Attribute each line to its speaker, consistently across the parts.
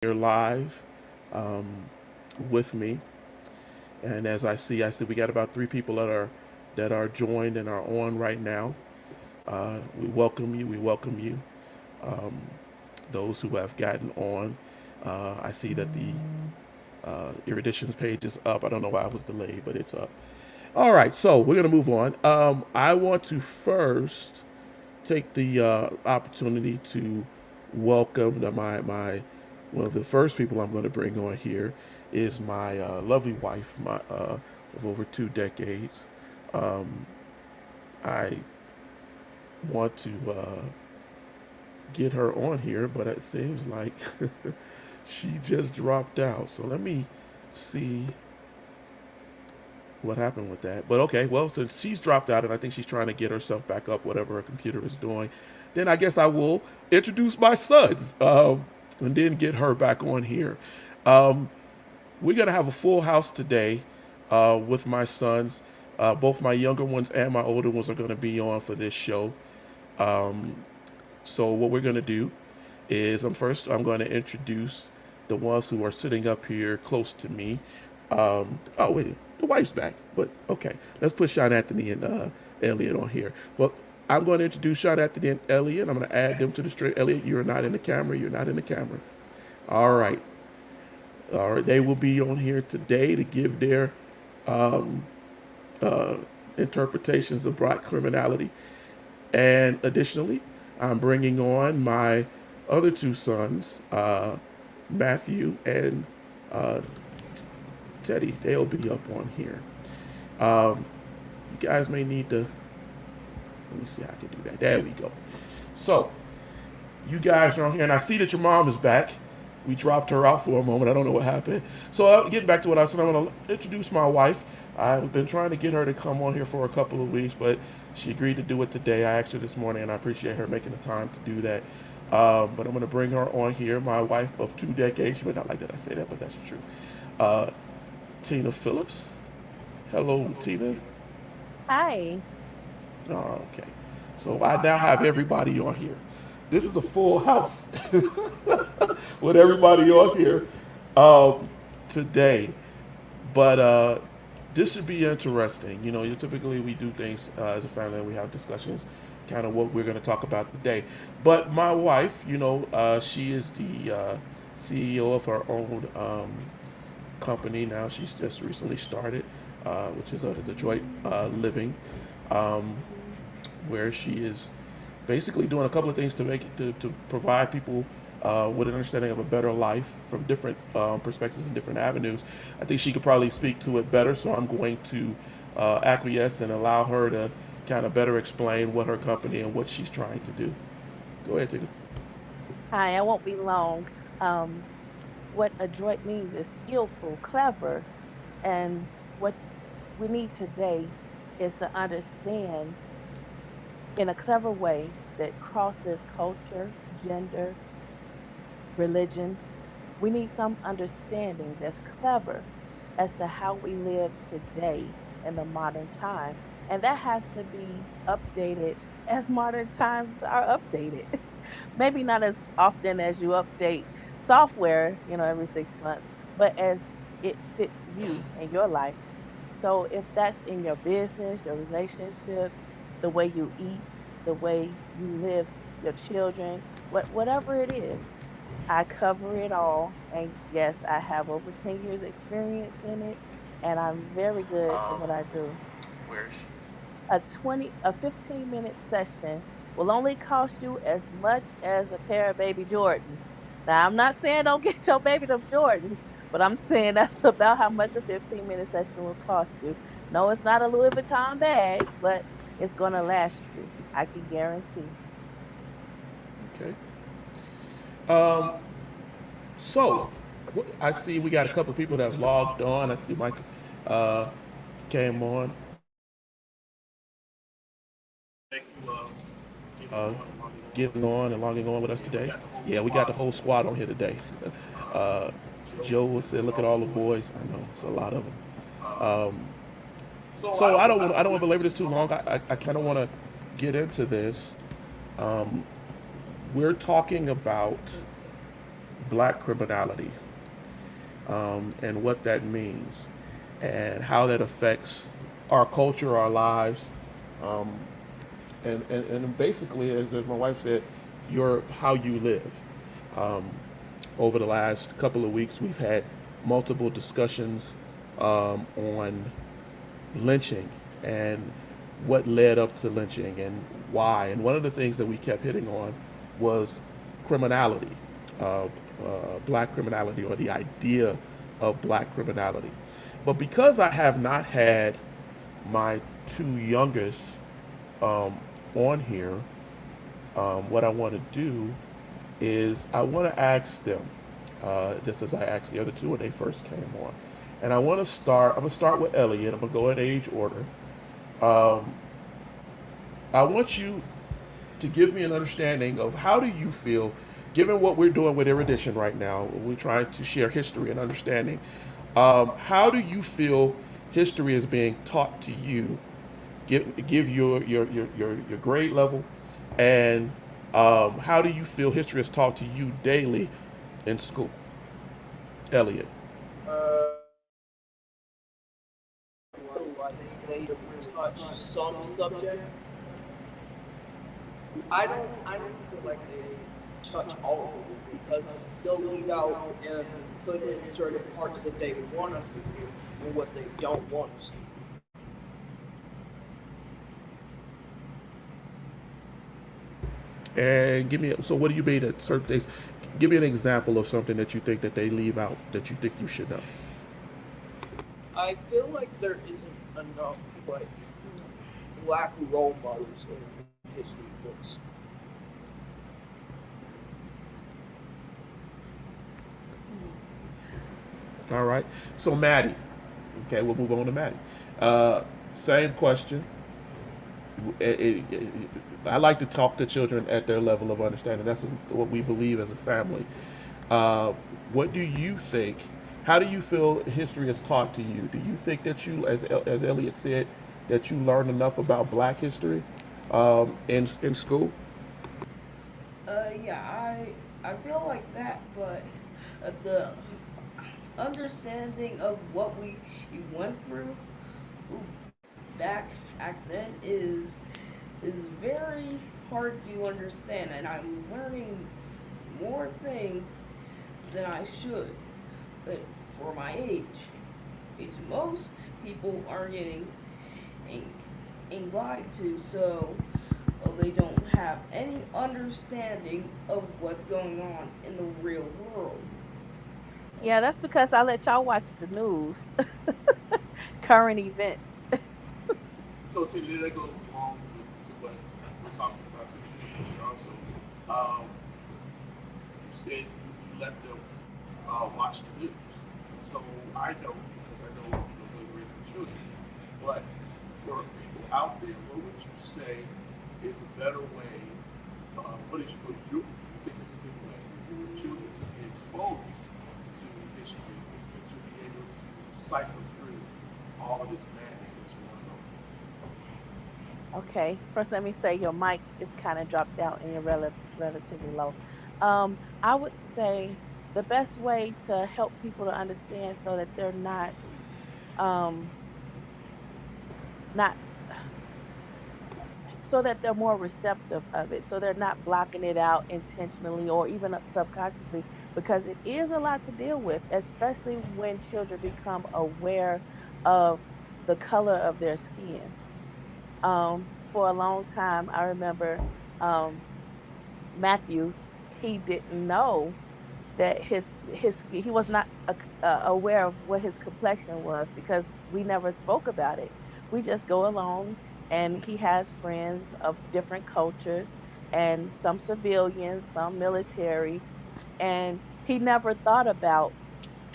Speaker 1: here live um, with me. And as I see we got about three people that are joined and are on right now. We welcome you. We welcome you. Um, those who have gotten on. I see that the Erudition page is up. I don't know why I was delayed, but it's up. All right, so we're gonna move on. I want to first take the opportunity to welcome my one of the first people I'm going to bring on here is my lovely wife, my of over 2 decades. Um, I want to get her on here, but it seems like she just dropped out. So let me see what happened with that. But okay, well, since she's dropped out and I think she's trying to get herself back up, whatever her computer is doing, then I guess I will introduce my sons and then get her back on here. Um, we're going to have a full house today with my sons. Both my younger ones and my older ones are going to be on for this show. Um, so what we're going to do is I'm going to introduce the ones who are sitting up here close to me. Oh wait, the wife's back, but okay. Let's put Sean Anthony and Elliot on here. Well, I'm going to introduce Sean Anthony and Elliot. I'm going to add them to the stream. Elliot, you're not in the camera. You're not in the camera. All right. All right. They will be on here today to give their um, uh, interpretations of black criminality. And additionally, I'm bringing on my other two sons, Matthew and uh, Teddy. They'll be up on here. You guys may need to. Let me see how I can do that. There we go. So, you guys are on here, and I see that your mom is back. We dropped her out for a moment. I don't know what happened. So, getting back to what I said, I'm going to introduce my wife. I've been trying to get her to come on here for a couple of weeks, but she agreed to do it today. I asked her this morning, and I appreciate her making the time to do that. But I'm going to bring her on here, my wife of 2 decades. She may not like that I say that, but that's the truth. Uh, Tina Phillips. Hello, Tina.
Speaker 2: Hi.
Speaker 1: Oh, okay. So I now have everybody on here. This is a full house with everybody on here um, today. But this should be interesting. Typically we do things as a family and we have discussions, kind of what we're going to talk about today. But my wife, she is the CEO of her own company now. She's just recently started, which is a Detroit Living, um, where she is basically doing a couple of things to make it to provide people with an understanding of a better life from different perspectives and different avenues. I think she could probably speak to it better, so I'm going to acquiesce and allow her to kind of better explain what her company and what she's trying to do. Go ahead, Tina.
Speaker 2: Hi, I won't be long. Um, what adroit means is skillful, clever, and what we need today is to understand in a clever way that crosses culture, gender, religion. We need some understanding that's clever as to how we live today in the modern time. And that has to be updated as modern times are updated. Maybe not as often as you update software, every 6 months, but as it fits you and your life. So if that's in your business, your relationships, the way you eat, the way you live, your children, whatever it is, I cover it all. And yes, I have over 10 years experience in it, and I'm very good at
Speaker 1: Um,
Speaker 2: what I do.
Speaker 1: where is she?
Speaker 2: A 15-minute session will only cost you as much as a pair of baby Jordans. Now, I'm not saying don't get your baby them Jordans, but I'm saying that's about how much a 15-minute session will cost you. No, it's not a Louis Vuitton bag, but it's going to last you. I can guarantee.
Speaker 1: Okay. Um, so I see we got a couple of people that have logged on. I see Mike uh, came on. uh, getting on and logging on with us today. Yeah, we got the whole squad on here today. Uh, Joe said, "Look at all the boys." I know it's a lot of them. Um, so I don't want to belabor this too long. I kind of want to get into this. Um, we're talking about black criminality, and what that means and how that affects our culture, our lives, um, and basically, as my wife said, your how you live. Um, Over the last couple of weeks, we've had multiple discussions on lynching and what led up to lynching and why. And one of the things that we kept hitting on was criminality, uh, black criminality, or the idea of black criminality. But because I have not had my two youngest um, on here, what I want to do is I want to ask them, just as I asked the other two when they first came on. And I want to start, I'm going to start with Elliot. I'm going to go in age order. Um, I want you to give me an understanding of how do you feel, given what we're doing with Erudition right now, we're trying to share history and understanding. How do you feel history is being taught to you? Give your grade level, and how do you feel history is taught to you daily in school? Elliot.
Speaker 3: I think they touch some subjects. I don't feel like they touch all of it because they'll leave out and put in certain parts that they want us to do and what they don't want us to do.
Speaker 1: And give me, so what do you mean at certain things? Give me an example of something that you think that they leave out that you think you should know.
Speaker 3: I feel like there isn't enough like black role models in history books.
Speaker 1: All right. So Maddie. Okay, we'll move on to Maddie. Uh, Same question. I like to talk to children at their level of understanding. That's what we believe as a family. Uh, what do you think? How do you feel history is taught to you? Do you think that you, as Elliot said, that you learn enough about Black history in school?
Speaker 4: Yeah, I feel like that, but the understanding of what we went through back then is very hard to understand, and I'm learning more things than I should. But for my age, because most people are getting lied to, so they don't have any understanding of what's going on in the real world.
Speaker 2: Yeah, that's because I let y'all watch the news, current events.
Speaker 1: So today that goes along with what we're talking about today. Also, you said you let them watch the news. So I know because I know you're raising children. But for people out there, what would you say is a better way? What you think is a good way for children to be exposed to history and to be able to cipher through all of this madness that's going on?
Speaker 2: Okay, first let me say your mic is kind of dropped out and you're relatively low. I would say the best way to help people to understand so that they're um, not so that they're more receptive of it, so they're not blocking it out intentionally or even subconsciously, because it is a lot to deal with, especially when children become aware of the color of their skin. For a long time, I remember um, Matthew, he didn't know that he was not aware of what his complexion was because we never spoke about it. We just go along, and he has friends of different cultures, and some civilians, some military, and he never thought about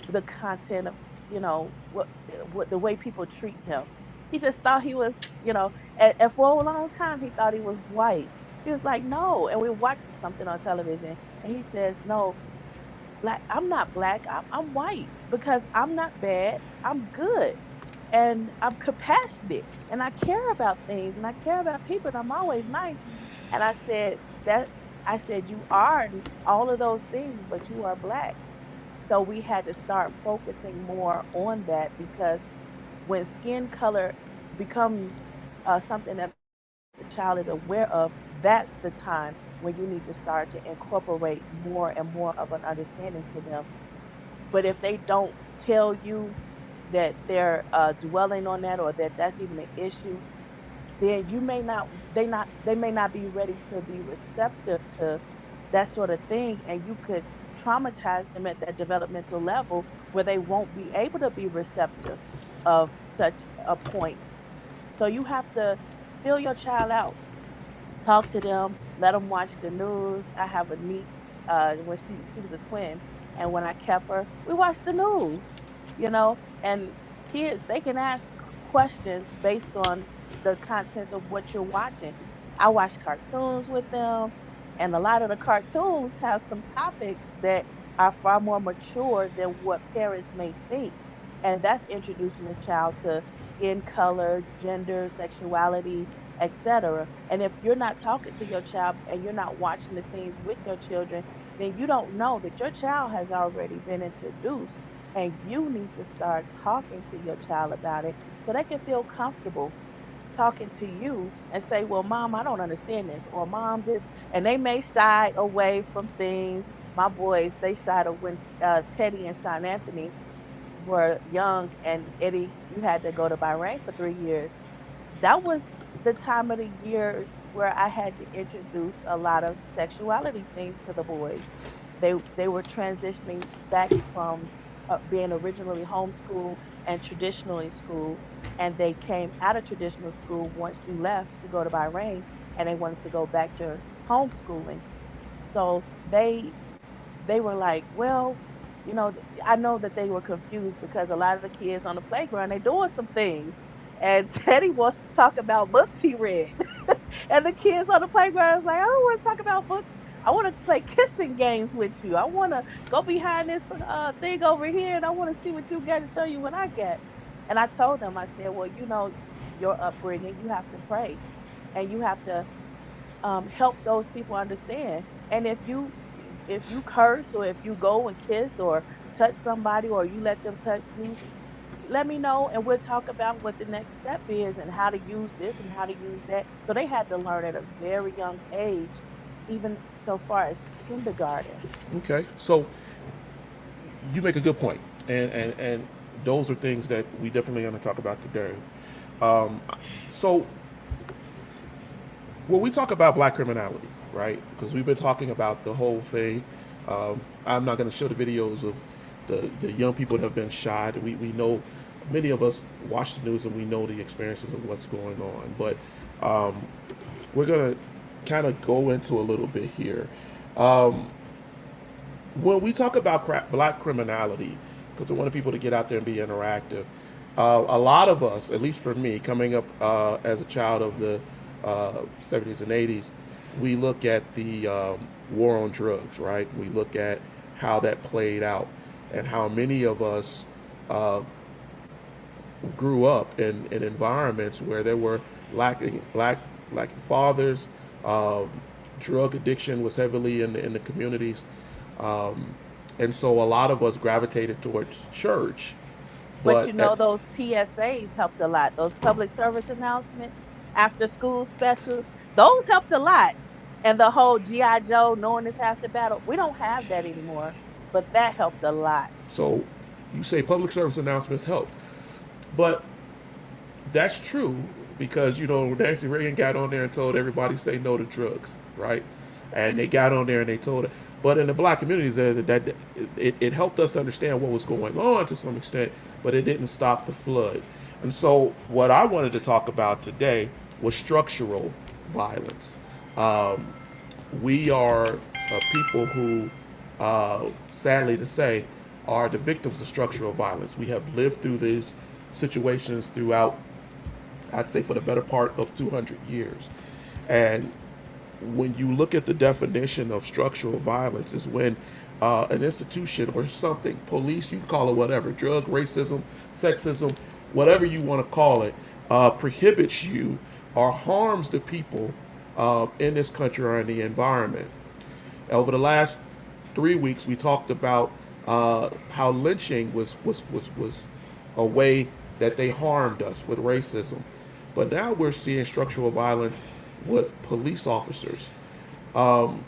Speaker 2: the content of what the way people treat him. He just thought he was, and for a long time he thought he was white. He was like, no, and we watched something on television, and he says, no, black. I'm not black. I'm white because I'm not bad. I'm good, and I'm compassionate, and I care about things, and I care about people, and I'm always nice. And I said that. I said, you are all of those things, but you are black. So we had to start focusing more on that because when skin color becomes something that the child is aware of, that's the time when you need to start to incorporate more and more of an understanding to them. But if they don't tell you that they're dwelling on that or that that's even an issue, then you may not they may not be ready to be receptive to that sort of thing, and you could traumatize them at that developmental level where they won't be able to be receptive of such a point. So you have to feel your child out, talk to them, let them watch the news. I have a niece, when she was a twin, and when I kept her, we watched the news, and kids, they can ask questions based on the content of what you're watching. I watch cartoons with them, and a lot of the cartoons have some topics that are far more mature than what parents may think. And that's introducing the child to skin color, gender, sexuality, etc. And if you're not talking to your child and you're not watching the things with your children, then you don't know that your child has already been introduced, and you need to start talking to your child about it so they can feel comfortable talking to you and say, well, mom, I don't understand this, or mom, this. And they may side away from things. My boys, they shied when Teddy and Sean Anthony were young, and Eddie, you had to go to Bahrain for 3 years. That was the time of the years where I had to introduce a lot of sexuality things to the boys. They were transitioning back from being originally homeschooled and traditionally schooled, and they came out of traditional school once you left to go to Bahrain, and they wanted to go back to homeschooling. So they were like, well, I know that they were confused because a lot of the kids on the playground, they're doing some things. And Teddy wants to talk about books he read. And the kids on the playground is like, I don't want to talk about books. I want to play kissing games with you. I want to go behind this thing over here, and I want to see what you got to show you what I get. And I told them, I said, well, your upbringing, you have to pray, and you have to help those people understand. And if you curse, or if you go and kiss or touch somebody, or you let them touch you, let me know, and we'll talk about what the next step is and how to use this and how to use that. So they had to learn at a very young age, even so far as kindergarten.
Speaker 1: Okay, so you make a good point, and those are things that we definitely going to talk about today. Um, so when we talk about black criminality, right? Because we've been talking about the whole thing. I'm not going to show the videos of the young people that have been shot. We know many of us watch the news and we know the experiences of what's going on. But we're going to kind of go into a little bit here. Um, when we talk about black criminality, because I want people to get out there and be interactive, a lot of us, at least for me, coming up as a child of the 70s and 80s, we look at the war on drugs, right? We look at how that played out and how many of us uh, grew up in environments where there were lacking fathers. Um, Drug addiction was heavily in the communities, um, and so a lot of us gravitated towards church.
Speaker 2: But
Speaker 1: But at,
Speaker 2: those PSAs helped a lot. Those public service announcements, after school specials, those helped a lot. And the whole GI Joe, knowing this half the battle, we don't have that anymore. But that helped a lot.
Speaker 1: so you say public service announcements helped, but that's true because Nancy Reagan got on there and told everybody say no to drugs, right? And they got on there and they told it. But in the black communities, it helped us understand what was going on to some extent, but it didn't stop the flood. And so, what I wanted to talk about today was structural violence. Um, we are people who, sadly to say, are the victims of structural violence. We have lived through these situations throughout, I'd say, for the better part of 200 years. And when you look at the definition of structural violence, is when an institution or something, police, you can call it whatever, drug, racism, sexism, whatever you want to call it, prohibits you or harms the people in this country or in the environment. Over the last 3 weeks, we talked about how lynching was a way that they harmed us with racism. But now we're seeing structural violence with police officers. Um,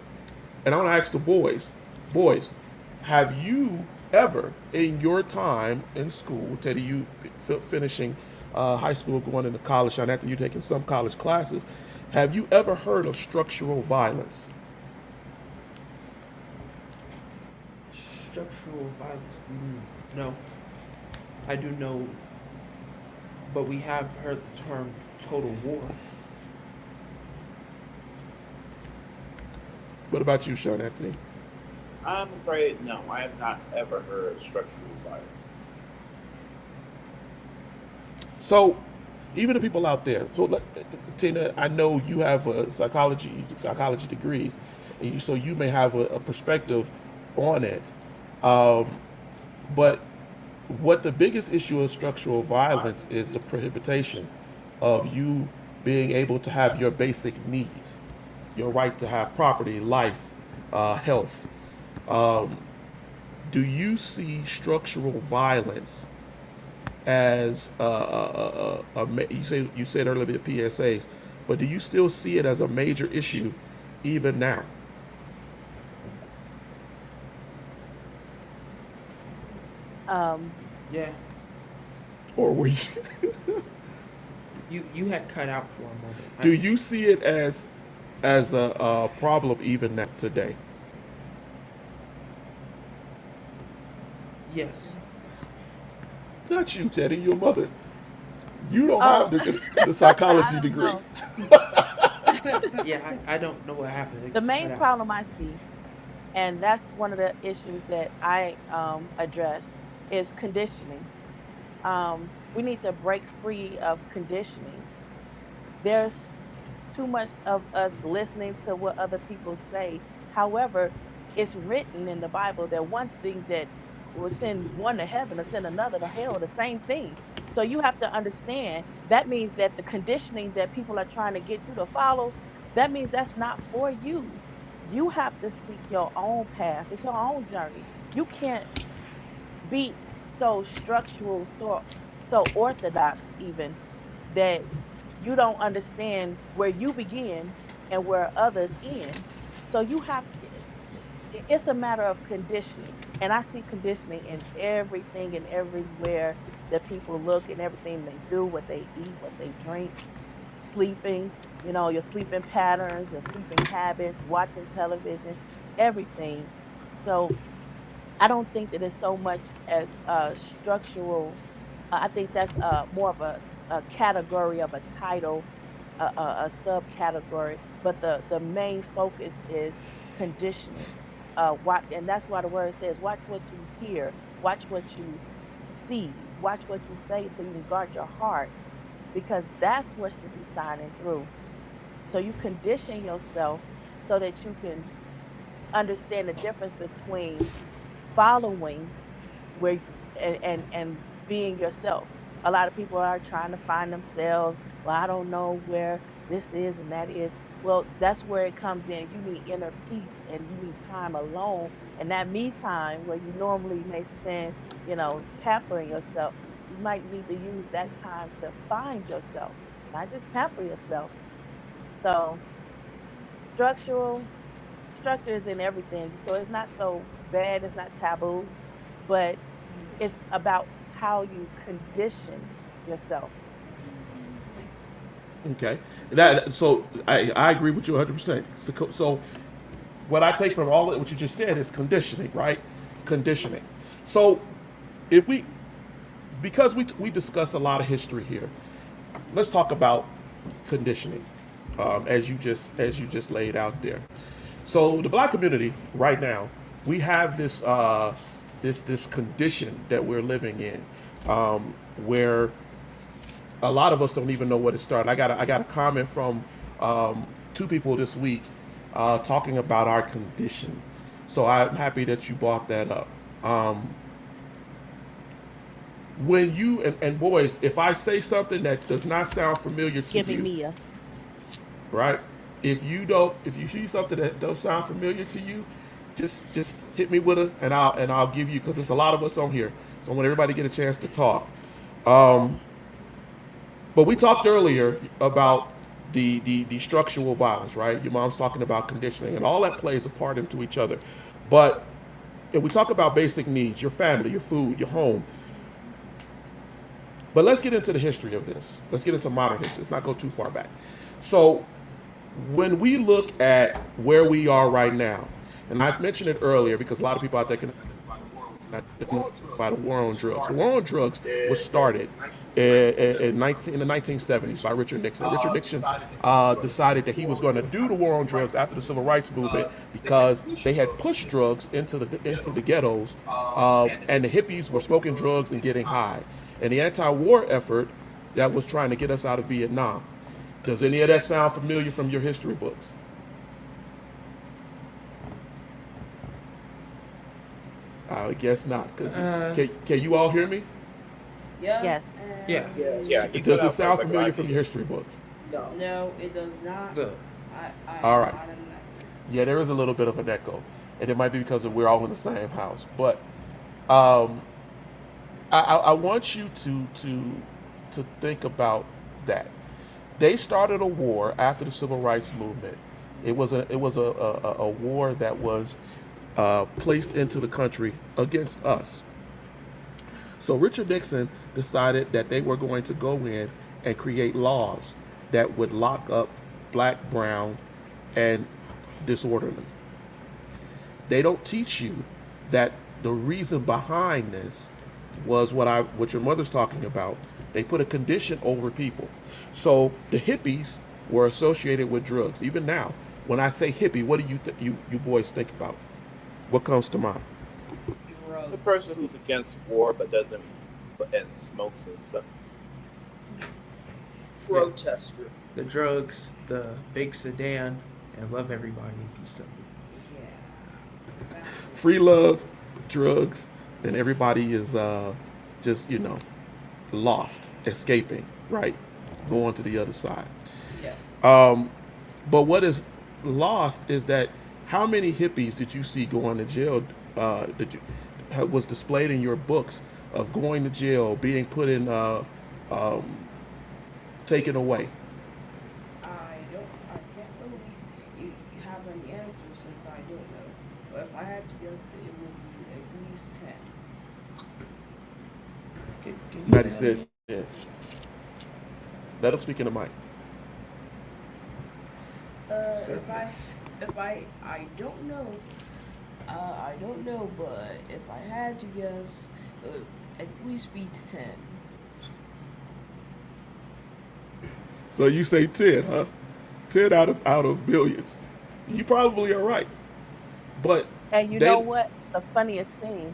Speaker 1: and I want to ask the boys, have you ever in your time in school, Teddy, you finishing high school, going into college, and after you taking some college classes, have you ever heard of structural violence?
Speaker 5: Structural violence. No, I do know, but we have heard the term total war.
Speaker 1: What about you, Sean Anthony?
Speaker 6: I'm afraid no, I have not ever heard structural violence.
Speaker 1: So, even the people out there. So, Tina, I know you have a psychology degrees, and so you may have a perspective on it. Um, but what the biggest issue of structural violence is the prohibition of you being able to have your basic needs, your right to have property, life, health. Um, do you see structural violence as you said earlier the PSAs, but do you still see it as a major issue even now?
Speaker 2: Um,
Speaker 5: Yeah,
Speaker 1: Or were you,
Speaker 5: you had cut out for a moment.
Speaker 1: do you see it as a problem even now today?
Speaker 5: Yes.
Speaker 1: Not you, Teddy, your mother. You don't
Speaker 2: oh,
Speaker 1: have the
Speaker 2: I
Speaker 1: psychology
Speaker 2: don't
Speaker 1: degree.
Speaker 2: know.
Speaker 5: Yeah, I don't know what happened. It
Speaker 2: The
Speaker 5: cut
Speaker 2: main
Speaker 5: out.
Speaker 2: problem I see, and that's one of the issues that I address, is conditioning. We need to break free of conditioning. There's too much of us listening to what other people say. However, it's written in the Bible that one thing that will send one to heaven or send another to hell, the same thing. So you have to understand that means that the conditioning that people are trying to get you to follow, that means that's not for you. You have to seek your own path. It's your own journey. You can't be so structural, so orthodox even, that you don't understand where you begin and where others end. So you have it's a matter of conditioning. And I see conditioning in everything and everywhere that people look and everything they do, what they eat, what they drink, sleeping, your sleeping patterns, your sleeping habits, watching television, everything. So I don't think that it's so much as structural. I think that's more of a category of a title, a subcategory. But the main focus is conditioning. And that's why the word says, watch what you hear, watch what you see, watch what you say, so you can guard your heart, because that's what should be shining through. So you condition yourself so that you can understand the difference between following where and being yourself. A lot of people are trying to find themselves. Well, I don't know where this is and that is. Well, that's where it comes in. You need inner peace and you need time alone. And that me time where you normally may spend, pampering yourself, you might need to use that time to find yourself, not just pamper yourself. So structural structure is in everything. So it's not so bad, it's not taboo, but it's about how you condition yourself.
Speaker 1: Okay, that so I agree with you 100%. So what I take from all of what you just said is conditioning, right? Conditioning. So if we because we discuss a lot of history here, let's talk about conditioning, as you just laid out there. So the black community right now, we have this condition that we're living in, where a lot of us don't even know where to start. I got a comment from two people this week talking about our condition. So I'm happy that you brought that up. Um, when you and boys, if I say something that does not sound familiar to
Speaker 2: Giving
Speaker 1: you,
Speaker 2: me a
Speaker 1: right? if you see something that don't sound familiar to you, just hit me with it, and I'll give you, because there's a lot of us on here, so I want everybody to get a chance to talk. Um, but we talked earlier about the structural violence, right? Your mom's talking about conditioning, and all that plays a part into each other. But if we talk about basic needs, your family, your food, your home, but let's get into the history of this. Let's get into modern history. Let's not go too far back. So when we look at where we are right now, and I've mentioned it earlier because a lot of people out there can by the war on drugs. The war on drugs was started in the 1970s by Richard Nixon. Richard Nixon decided that he was going to do the war on drugs after the Civil Rights Movement because they had pushed drugs into the ghettos, and the hippies were smoking drugs and getting high. And the anti-war effort that was trying to get us out of Vietnam. Does any of that sound familiar from your history books? I guess not. Can you all hear me?
Speaker 2: Yes.
Speaker 5: Yeah.
Speaker 6: Yeah.
Speaker 1: Does it sound familiar from your history books?
Speaker 3: No.
Speaker 4: No, it does not.
Speaker 5: Good.
Speaker 4: I
Speaker 1: All right.
Speaker 4: am not in that.
Speaker 1: Yeah, there is a little bit of an echo, and it might be because we're all in the same house. But um, I want you to think about that. They started a war after the Civil Rights Movement. It was a war that was placed into the country against us. So Richard Nixon decided that they were going to go in and create laws that would lock up black, brown, and disorderly. They don't teach you that the reason behind this was what your mother's talking about. They put a condition over people. So the hippies were associated with drugs. Even now, when I say hippie, what do you boys think about? What comes to mind?
Speaker 4: Drugs.
Speaker 6: The person who's against war and smokes and stuff.
Speaker 3: Protester.
Speaker 5: The drugs, the big sedan, and love everybody and peace up.
Speaker 4: Yeah.
Speaker 1: Free love, drugs, and everybody is just lost, escaping, right, going to the other side.
Speaker 4: Yes.
Speaker 1: But what is lost is that how many hippies did you see going to jail? Was displayed in your books of going to jail, being put in, taken away?
Speaker 4: I can't really have an answer since I don't know. But if I had to guess, it would be at least 10.
Speaker 1: Maddie said, yeah. Let him speak in the mic.
Speaker 4: I don't know. I don't know, but if I had to guess, it would at least be 10.
Speaker 1: So you say 10, huh? 10 out of billions. You probably are right. But
Speaker 2: And you
Speaker 1: they,
Speaker 2: know what? The funniest thing,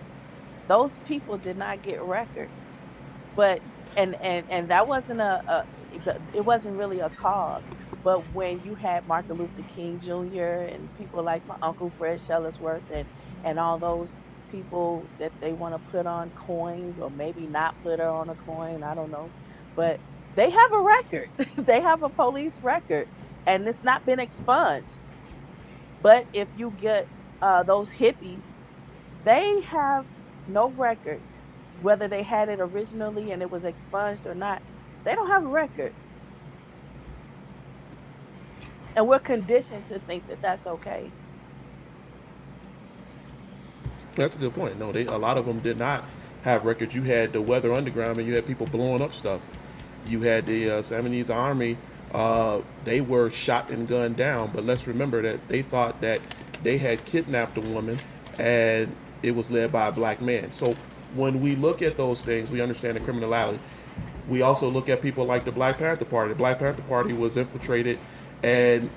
Speaker 2: those people did not get records. But and that wasn't it wasn't really a cause. But when you had Martin Luther King Jr. and people like my uncle Fred Shuttlesworth and all those people that they want to put on coins or maybe not put her on a coin, I don't know, but they have a record. They have a police record, and it's not been expunged. But if you get those hippies, they have no record, whether they had it originally and it was expunged or not. They don't have a record. And we're conditioned to think that that's okay.
Speaker 1: that's a good point. No, a lot of them did not have records. You had the Weather Underground, and you had people blowing up stuff. You had the Salmonese Army. They were shot and gunned down. But let's remember that they thought that they had kidnapped a woman, and it was led by a black man. So when we look at those things, we understand the criminality. We also look at people like the Black Panther Party. The Black Panther Party was infiltrated, and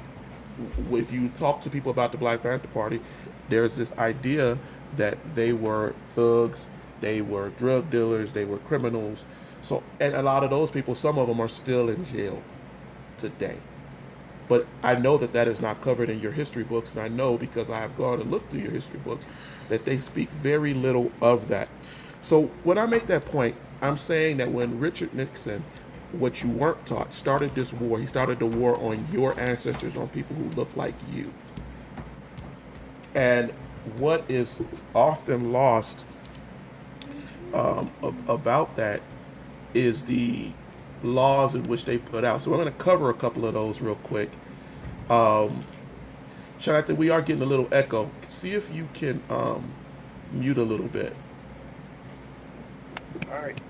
Speaker 1: if you talk to people about the Black Panther Party, there's this idea that they were thugs, they were drug dealers, they were criminals. So, and a lot of those people, some of them are still in jail today. But I know that that is not covered in your history books, and I know because I have gone and looked through your history books that they speak very little of that. So when I make that point, I'm saying that when Richard Nixon what you weren't taught, started this war. He started the war on your ancestors, on people who look like you. And what is often lost about that is the laws in which they put out. So I'm going to cover a couple of those real quick. Jonathan, we are getting a little echo. See if you can mute a little bit.
Speaker 6: All right.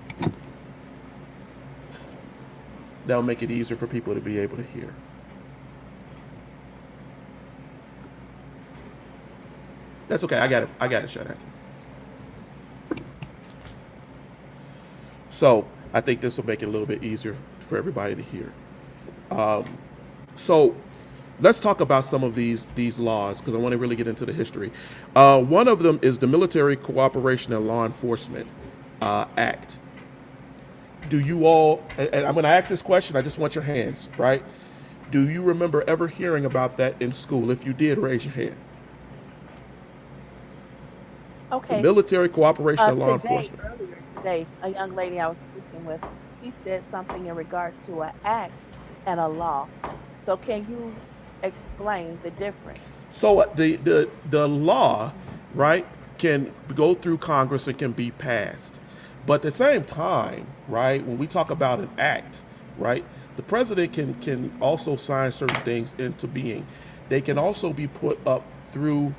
Speaker 1: That'll make it easier for people to be able to hear. That's okay. I got it, Jonathan. So I think this will make it a little bit easier for everybody to hear. So let's talk about some of these laws, because I want to really get into the history. One of them is the Military Cooperation and Law Enforcement Act. Do you all, and I'm going to ask this question, I just want your hands, right? Do you remember ever hearing about that in school? If you did, raise your hand.
Speaker 2: Okay.
Speaker 1: The Military Cooperation and Law Enforcement.
Speaker 2: Earlier today, a young lady I was speaking with, she said something in regards to an act and a law. So can you explain the difference?
Speaker 1: So the law, right, can go through Congress and can be passed. But at the same time, right, when we talk about an act, right, the president can also sign certain things into being. They can also be put up through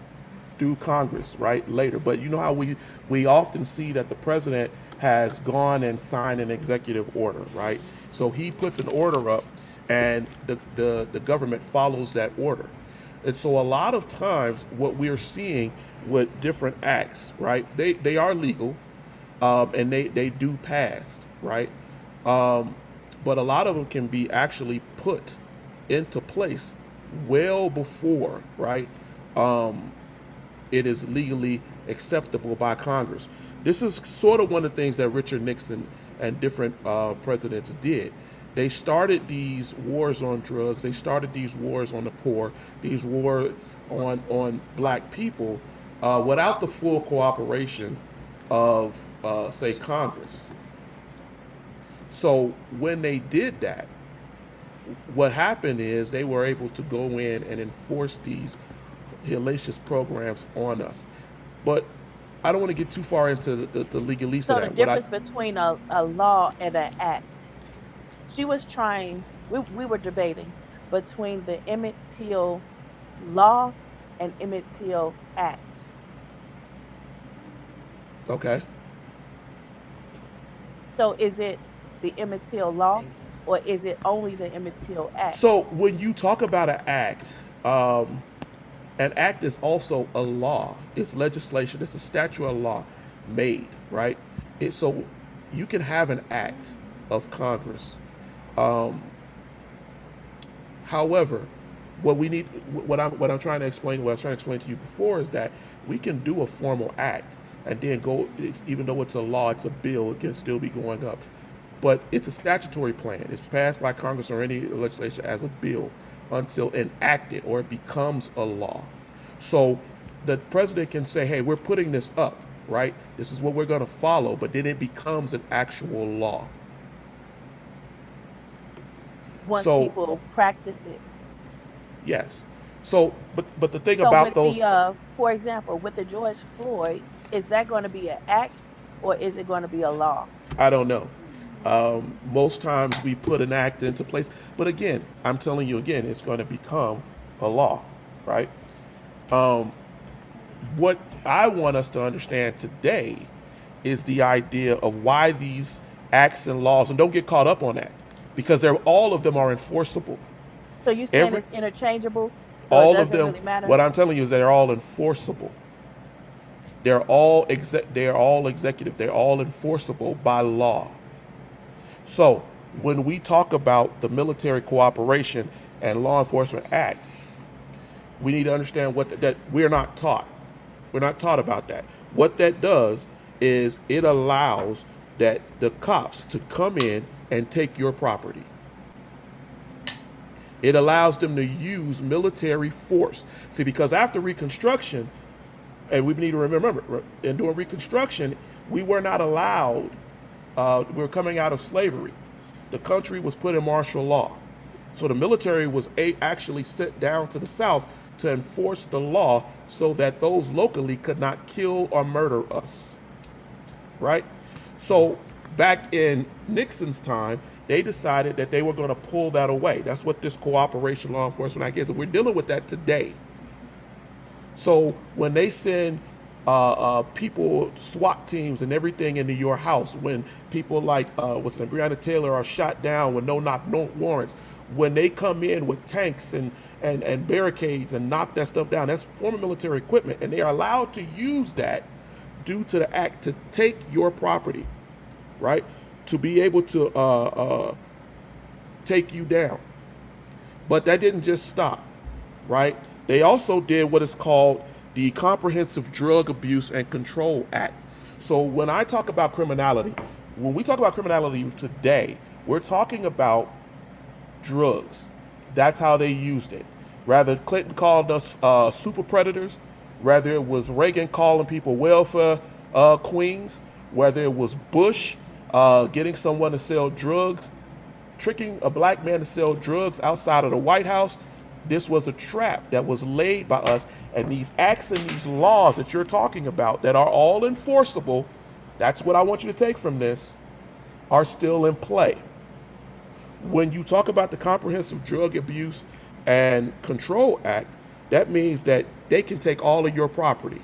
Speaker 1: Congress, right, later. But you know how we often see that the president has gone and signed an executive order, right? So he puts an order up and the government follows that order. And so a lot of times what we're seeing with different acts, right, they are legal, and they do pass, right? But a lot of them can be actually put into place well before, right, it is legally acceptable by Congress. This is sort of one of the things that Richard Nixon and different presidents did. They started these wars on drugs. They started these wars on the poor, these wars on black people, without the full cooperation of, say, Congress. So when they did that, what happened is they were able to go in and enforce these hellacious programs on us. But I don't want to get too far into the legalese
Speaker 2: So
Speaker 1: of
Speaker 2: the
Speaker 1: that.
Speaker 2: difference between a law and an act. She was trying, we were debating between the Emmett Till law and Emmett Till act.
Speaker 1: Okay.
Speaker 2: So is it the Emmett Till law or is it only the Emmett Till act?
Speaker 1: So when you talk about an act is also a law. It's legislation. It's a statute of law made, right? So you can have an act of Congress. However, what I'm trying to explain, what I was trying to explain to you before, is that we can do a formal act and then go, even though it's a law, it's a bill, it can still be going up. But it's a statutory plan. It's passed by Congress or any legislation as a bill until enacted or it becomes a law. So the president can say, hey, we're putting this up, right? This is what we're going to follow, but then it becomes an actual law.
Speaker 2: Once
Speaker 1: So
Speaker 2: people practice it.
Speaker 1: yes. So, but the thing
Speaker 2: So
Speaker 1: about
Speaker 2: with
Speaker 1: those,
Speaker 2: the, for example, with the George Floyd, is that going to be an act or is it going to be a law?
Speaker 1: I don't know. Most times we put an act into place, but again, I'm telling you again, it's going to become a law, right? What I want us to understand today is the idea of why these acts and laws, and don't get caught up on that, because all of them are enforceable.
Speaker 2: So you're saying
Speaker 1: Every
Speaker 2: it's interchangeable, so it
Speaker 1: all of
Speaker 2: doesn't
Speaker 1: them.
Speaker 2: really matter?
Speaker 1: What I'm telling you is they're all enforceable. They're all executive. They're all enforceable by law. So when we talk about the Military Cooperation and Law Enforcement Act, we need to understand that we're not taught. We're not taught about that. What that does is it allows that the cops to come in and take your property. It allows them to use military force. See, because after Reconstruction, and we need to remember, in doing Reconstruction, we were not allowed, we were coming out of slavery. the country was put in martial law. So the military was actually sent down to the South to enforce the law so that those locally could not kill or murder us. Right? So back in Nixon's time, they decided that they were going to pull that away. That's what this cooperation law enforcement act is. And we're dealing with that today. So when they send people, SWAT teams and everything into your house, when people like Breonna Taylor are shot down with no warrants, when they come in with tanks and barricades and knock that stuff down, that's former military equipment, and they are allowed to use that due to the act to take your property, right? To be able to take you down. But that didn't just stop, right? They also did what is called the Comprehensive Drug Abuse and Control Act. So when I talk about criminality, when we talk about criminality today, we're talking about drugs. That's how they used it. Rather, Clinton called us super predators, whether it was Reagan calling people welfare queens, whether it was Bush getting someone to sell drugs, tricking a black man to sell drugs outside of the White House. This was a trap that was laid by us. And these acts and these laws that you're talking about that are all enforceable, that's what I want you to take from this, are still in play. When you talk about the Comprehensive Drug Abuse and Control Act, that means that they can take all of your property.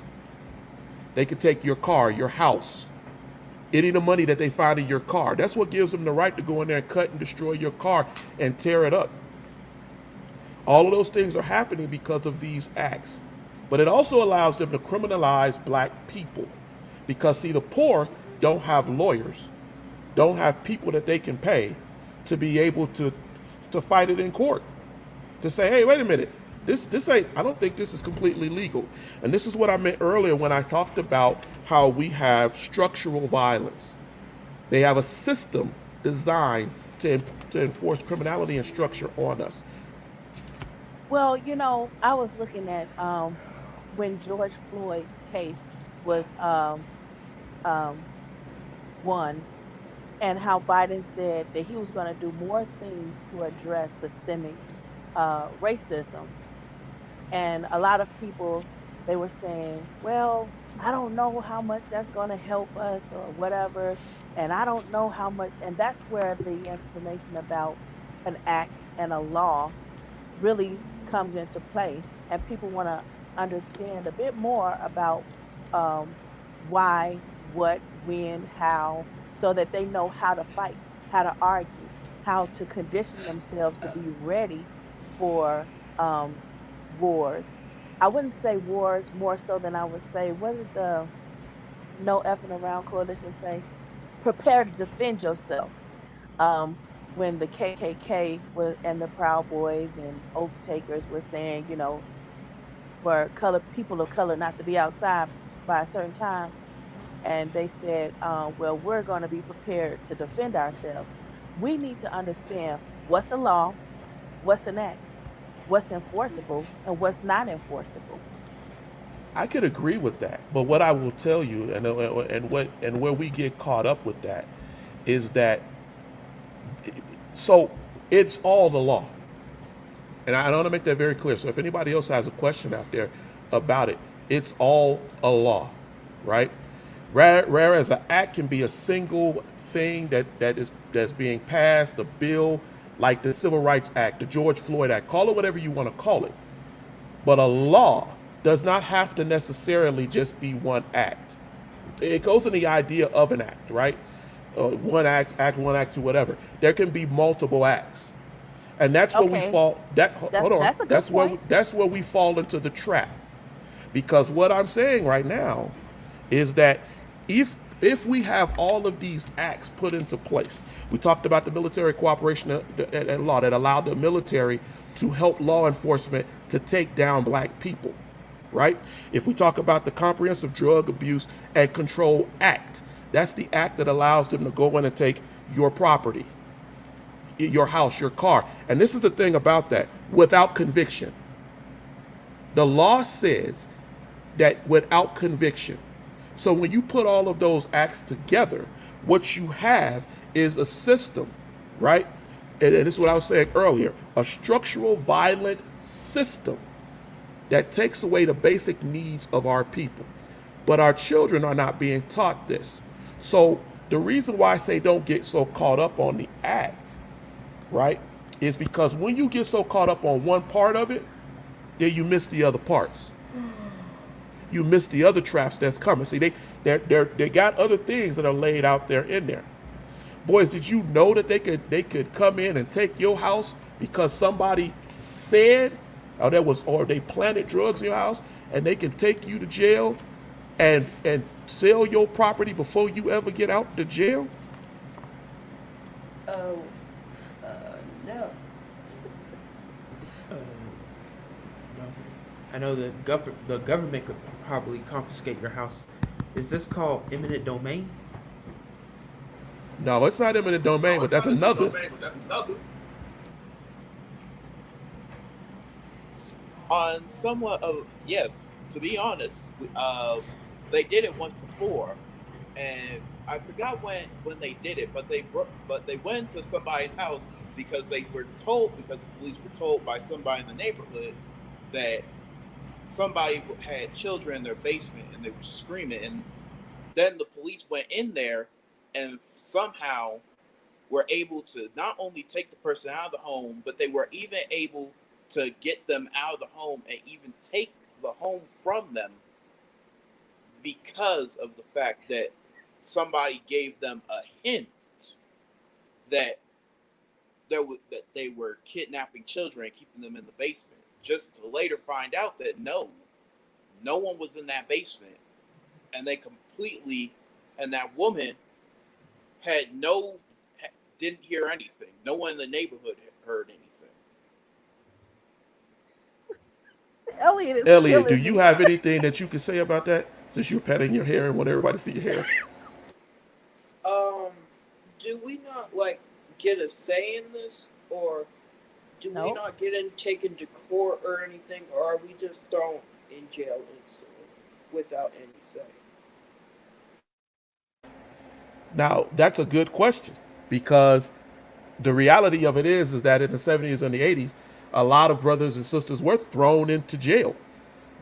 Speaker 1: They can take your car, your house, any of the money that they find in your car. That's what gives them the right to go in there and cut and destroy your car and tear it up. All of those things are happening because of these acts. But it also allows them to criminalize black people. Because, see, the poor don't have lawyers, don't have people that they can pay to be able to fight it in court. To say, hey, wait a minute, this ain't, I don't think this is completely legal. And this is what I meant earlier when I talked about how we have structural violence. They have a system designed to enforce criminality and structure on us.
Speaker 2: Well, I was looking at when George Floyd's case was won, and how Biden said that he was going to do more things to address systemic racism. And a lot of people, they were saying, well, I don't know how much that's going to help us or whatever. And I don't know how much. And that's where the information about an act and a law really comes into play. And people want to understand a bit more about why, what, when, how, so that they know how to fight, how to argue, how to condition themselves to be ready for wars. I wouldn't say wars more so than I would say, what did the No Effing Around Coalition say? Prepare to defend yourself. When the KKK and the Proud Boys and Oath Takers were saying, for people of color not to be outside by a certain time, and they said, well, we're going to be prepared to defend ourselves. We need to understand what's a law, what's an act, what's enforceable, and what's not enforceable.
Speaker 1: I could agree with that, but what I will tell you, and where we get caught up with that, is that so it's all the law, and I want to make that very clear. So if anybody else has a question out there about it, it's all a law, right? Whereas an act can be a single thing that's being passed, a bill like the Civil Rights Act, the George Floyd Act, call it whatever you want to call it. But a law does not have to necessarily just be one act. It goes in the idea of an act, right? One act, act one, act two, whatever. There can be multiple acts. And that's where we fall. Hold on. That's where we fall into the trap. Because what I'm saying right now is that if we have all of these acts put into place, we talked about the military cooperation and law that allowed the military to help law enforcement to take down black people, right? If we talk about the Comprehensive Drug Abuse and Control Act, that's the act that allows them to go in and take your property, your house, your car. And this is the thing about that, without conviction. The law says that without conviction. So when you put all of those acts together, what you have is a system right? And this is what I was saying earlier, a structural violent system that takes away the basic needs of our people. But our children are not being taught this. So the reason why I say don't get so caught up on the act, right, is because when you get so caught up on one part of it, then you miss the other parts. You miss the other traps that's coming. See, they got other things that are laid out there in there. Boys, did you know that they could come in and take your house because somebody said, or they planted drugs in your house, and they can take you to jail and sell your property before you ever get out to jail?
Speaker 4: Oh, no.
Speaker 5: Uh, no. I know the government could probably confiscate your house. Is this called eminent domain?
Speaker 1: No, it's not eminent domain, but that's another.
Speaker 6: On somewhat of yes, to be honest, they did it once before, and I forgot when they did it, but they went to somebody's house because the police were told by somebody in the neighborhood that somebody had children in their basement and they were screaming, and then the police went in there and somehow were able to not only take the person out of the home, but they were even able to get them out of the home and even take the home from them because of the fact that somebody gave them a hint that that they were kidnapping children and keeping them in the basement, just to later find out that no one was in that basement, and that woman didn't hear anything. No one in the neighborhood heard anything.
Speaker 2: Elliot is
Speaker 1: Elliot, do
Speaker 2: killing
Speaker 1: you
Speaker 2: me.
Speaker 1: have anything that you can say about that? Since you're petting your hair and want everybody to see your hair.
Speaker 3: Do we not like get a say in this, or do we
Speaker 2: Nope.
Speaker 3: not get taken to court or anything, or are we just thrown in jail instantly without any say?
Speaker 1: Now, that's a good question because the reality of it is that in the 70s and the 80s, a lot of brothers and sisters were thrown into jail.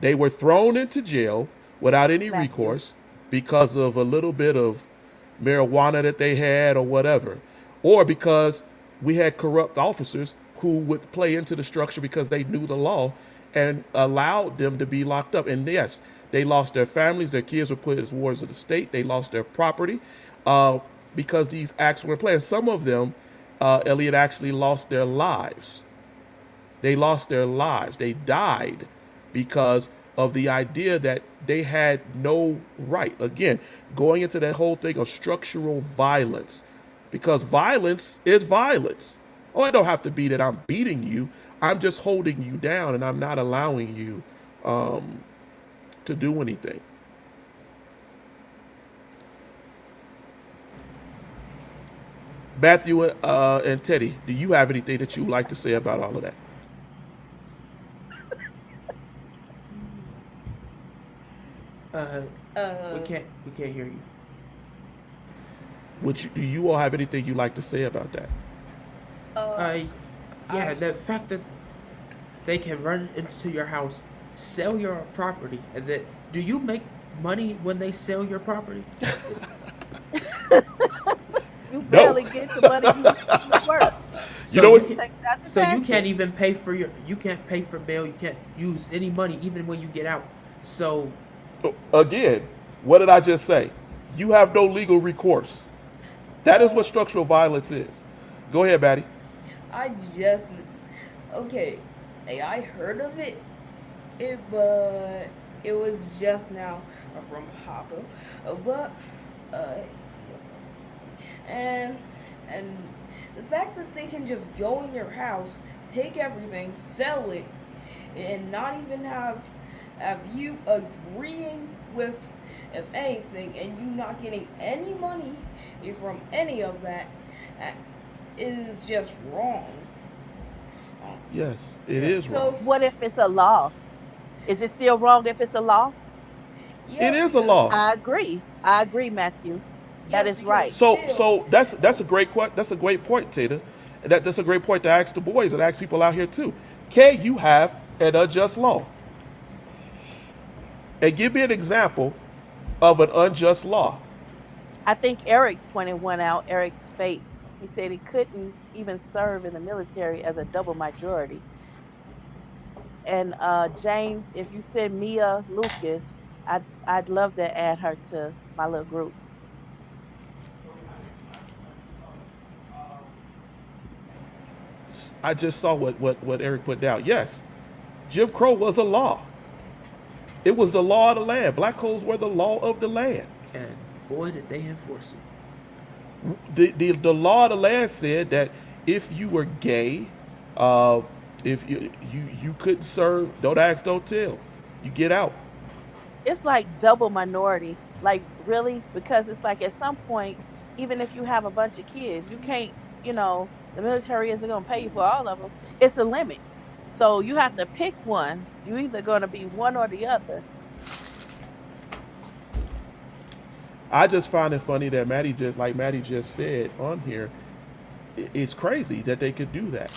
Speaker 1: They were thrown into jail without any
Speaker 2: Matthew.
Speaker 1: recourse because of a little bit of marijuana that they had or whatever, or because we had corrupt officers who would play into the structure because they knew the law and allowed them to be locked up. And yes, they lost their families, their kids were put as wards of the state, they lost their property uh, because these acts were in place. Some of them, Elliot, actually lost their lives. They lost their lives. They died because of the idea that they had no right. Again, going into that whole thing of structural violence, because violence is violence. Oh, it don't have to be that I'm beating you. I'm just holding you down and I'm not allowing you um, to do anything. Matthew and Teddy, do you have anything that you would like to say about all of that?
Speaker 5: Uh, we
Speaker 4: Uh,
Speaker 5: can't hear you.
Speaker 1: Do you all have anything you'd like to say about that?
Speaker 4: uh,
Speaker 5: Yeah,
Speaker 4: I,
Speaker 5: the fact that they can run into your house, sell your property, and that do you make money when they sell your property?
Speaker 2: You
Speaker 1: No.
Speaker 2: barely get the money you work.
Speaker 1: You
Speaker 5: So
Speaker 1: know
Speaker 5: you
Speaker 1: what's
Speaker 5: can,
Speaker 2: Take it out the
Speaker 5: so you
Speaker 2: taxes.
Speaker 5: can't even pay for you can't pay for bail. You can't use any money even when you get out. So
Speaker 1: again? What did I just say? You have no legal recourse. That is what
Speaker 4: uh,
Speaker 1: structural violence is. Go ahead, Batty.
Speaker 4: I just, okay, I heard of but it was just now from Papa, but, uh, and, and the fact that they can just go in your house, take everything, sell it, and not even have you agreeing with, if anything, and you not getting any money from any of that, uh, is just wrong. Uh,
Speaker 1: Yes, it is
Speaker 4: So,
Speaker 1: wrong.
Speaker 2: What if it's a law? Is it still wrong if it's a law?
Speaker 1: It
Speaker 4: yeah,
Speaker 1: is a
Speaker 4: because
Speaker 1: law.
Speaker 2: I agree. I agree, Matthew. That
Speaker 4: Yes,
Speaker 2: is
Speaker 4: because
Speaker 2: right.
Speaker 1: So
Speaker 4: still,
Speaker 1: so that's a great that's a great point, Tina. That's a great point to ask the boys and ask people out here too. Can you have an unjust law? And give me an example of an unjust law.
Speaker 2: I think Eric pointed one out, Eric Spate. He said he couldn't even serve in the military as a double majority. And James, if you said Mia Lucas, I'd love to add her to my little group.
Speaker 1: I just saw what Eric put down. Yes, Jim Crow was a law. It was the law of the land. Black codes were the law of the land.
Speaker 5: And boy, did they enforce it.
Speaker 1: The law of the land said that if you were gay, uh, if you couldn't serve, don't ask, don't tell. You get out.
Speaker 2: It's like double minority. Like really, because it's like at some point, even if you have a bunch of kids, you can't. The military isn't going to pay you for all of them. It's a limit. So you have to pick one. You either going to be one or the other.
Speaker 1: I just find it funny that Maddie just said on here, it's crazy that they could do that,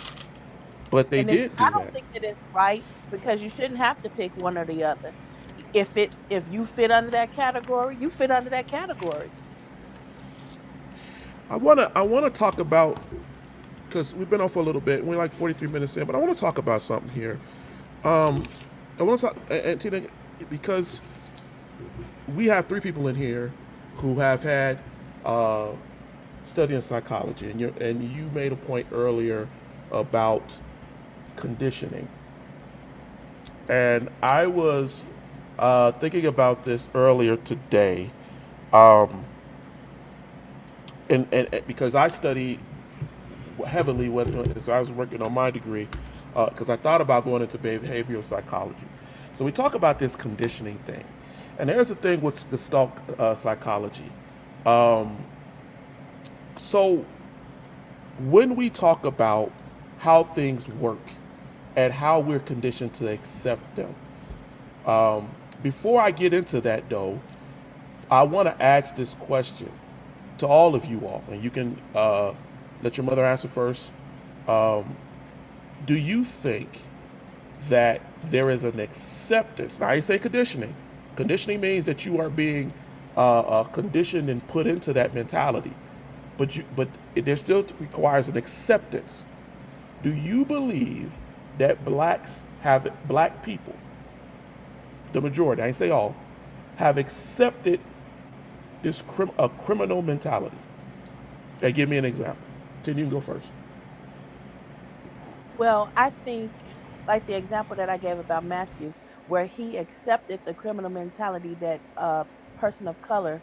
Speaker 1: but they
Speaker 2: And it's
Speaker 1: did
Speaker 2: I
Speaker 1: do
Speaker 2: don't
Speaker 1: that.
Speaker 2: think that it's right because you shouldn't have to pick one or the other. If you fit under that category, you fit under that category.
Speaker 1: I wanna talk about, because we've been on for a little bit. We're like 43 minutes in, but I want to talk about something here. Um, I want to talk, and Tina, because we have three people in here who have had uh, study in psychology, and you made a point earlier about conditioning, and I was thinking about this earlier today, um, and because I study heavily as I was working on my degree, because I thought about going into behavioral psychology. So we talk about this conditioning thing, and there's a thing with the stalk psychology. Um, so when we talk about how things work and how we're conditioned to accept them, before I get into that though, I want to ask this question to all of you all, and you can let your mother answer first. Um, do you think that there is an acceptance? Now, I say conditioning. Conditioning means that you are being conditioned and put into that mentality, but there still requires an acceptance. Do you believe that black people, the majority, I ain't say all, have accepted this a criminal mentality? Okay, give me an example. Then you can go first.
Speaker 2: Well, I think, like the example that I gave about Matthew, where he accepted the criminal mentality that a person of color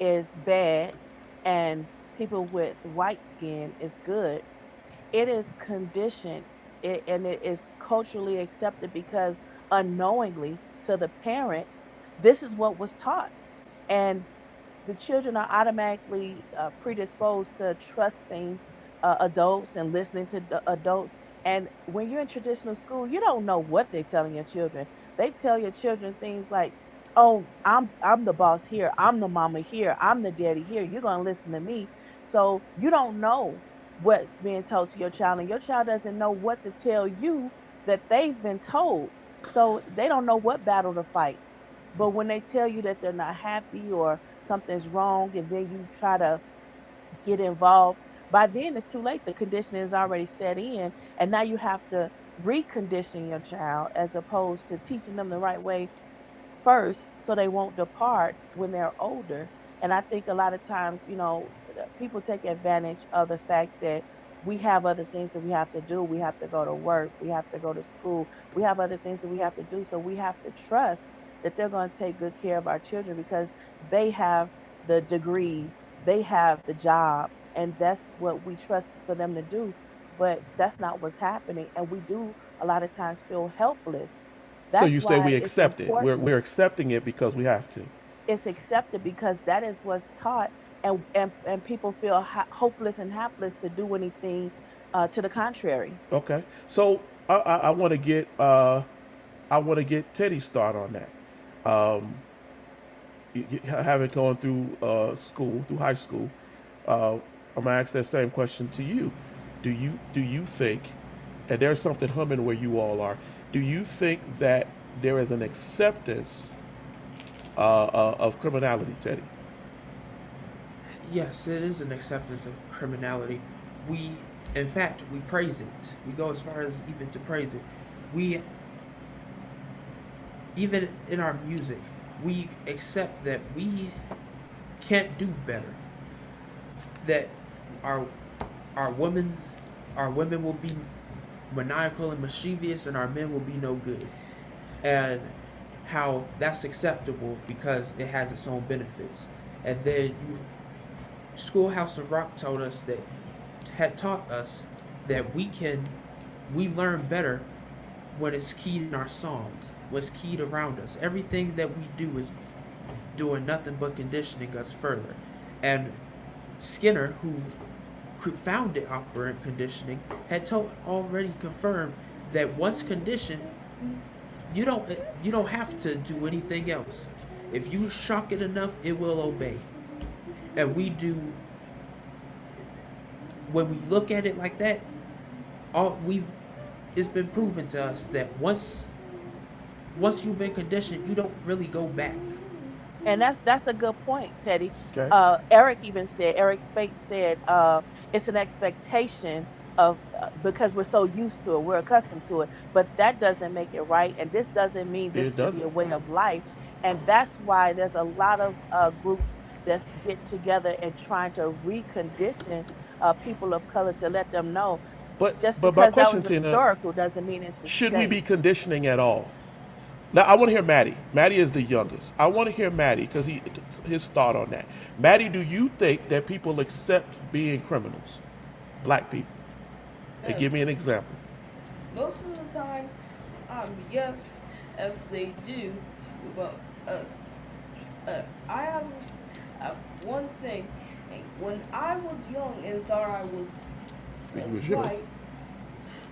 Speaker 2: is bad and people with white skin is good. It is conditioned and it is culturally accepted because unknowingly to the parent, this is what was taught. And the children are automatically predisposed to trusting adults and listening to the adults. And when you're in traditional school, you don't know what they're telling your children. They tell your children things like, "Oh, I'm the boss here. I'm the mama here. I'm the daddy here. You're gonna listen to me." So you don't know what's being told to your child, and your child doesn't know what to tell you that they've been told. So they don't know what battle to fight. But when they tell you that they're not happy or something's wrong, and then you try to get involved, by then it's too late. The conditioning is already set in, and now you have to recondition your child as opposed to teaching them the right way first so they won't depart when they're older. And I think a lot of times, people take advantage of the fact that we have other things that we have to do. We have to go to work, we have to go to school, we have other things that we have to do. So we have to trust that they're going to take good care of our children because they have the degrees, they have the job, and that's what we trust for them to do. But that's not what's happening. And we do a lot of times feel helpless.
Speaker 1: So
Speaker 2: That's
Speaker 1: you say
Speaker 2: why
Speaker 1: we
Speaker 2: it's
Speaker 1: accept it.
Speaker 2: important.
Speaker 1: We're accepting it because we have to.
Speaker 2: It's accepted because that is what's taught, and people feel hopeless and helpless to do anything to the contrary.
Speaker 1: Okay. So I want to get I want to get Teddy's thought on that. Um, having gone through school, through high school, I'm gonna ask that same question to you. Do you think, and there's something humming where you all are, do you think that there is an acceptance of criminality, Teddy?
Speaker 5: Yes, it is an acceptance of criminality. We, in fact, we praise it. We go as far as even to praise it. We, even in our music, we accept that we can't do better. That our our women our women will be maniacal and mischievous, and our men will be no good. And how that's acceptable because it has its own benefits. And then Schoolhouse of Rock told us that had taught us that we learn better when it's keyed in our songs, when it's keyed around us. Everything that we do is doing nothing but conditioning us further. And Skinner, who founded operant conditioning, had already confirmed that once conditioned, you don't have to do anything else. If you shock it enough, it will obey. And we do, when we look at it like that, all we've it's been proven to us that once you've been conditioned, you don't really go back.
Speaker 2: And that's a good point, Teddy.
Speaker 1: Okay.
Speaker 2: Eric Spate said, it's an expectation of because we're so used to it, we're accustomed to it, but that doesn't make it right, and this doesn't mean this
Speaker 1: It
Speaker 2: should be
Speaker 1: doesn't.
Speaker 2: a way of life, and that's why there's a lot of groups that's getting together and trying to recondition people of color to let them know just
Speaker 1: But my
Speaker 2: because that
Speaker 1: question,
Speaker 2: was
Speaker 1: Tina,
Speaker 2: historical doesn't mean it should
Speaker 1: should we
Speaker 2: stay.
Speaker 1: be conditioning at all? Now I want to hear Maddie. Maddie is the youngest. I want to hear Maddie because his thought on that. Maddie, do you think that people accept being criminals, black people? And
Speaker 4: Uh,
Speaker 1: give me an example.
Speaker 4: Most of the time, yes, as they do, but I have one thing. When I was young and thought I was
Speaker 1: You was young.
Speaker 4: white,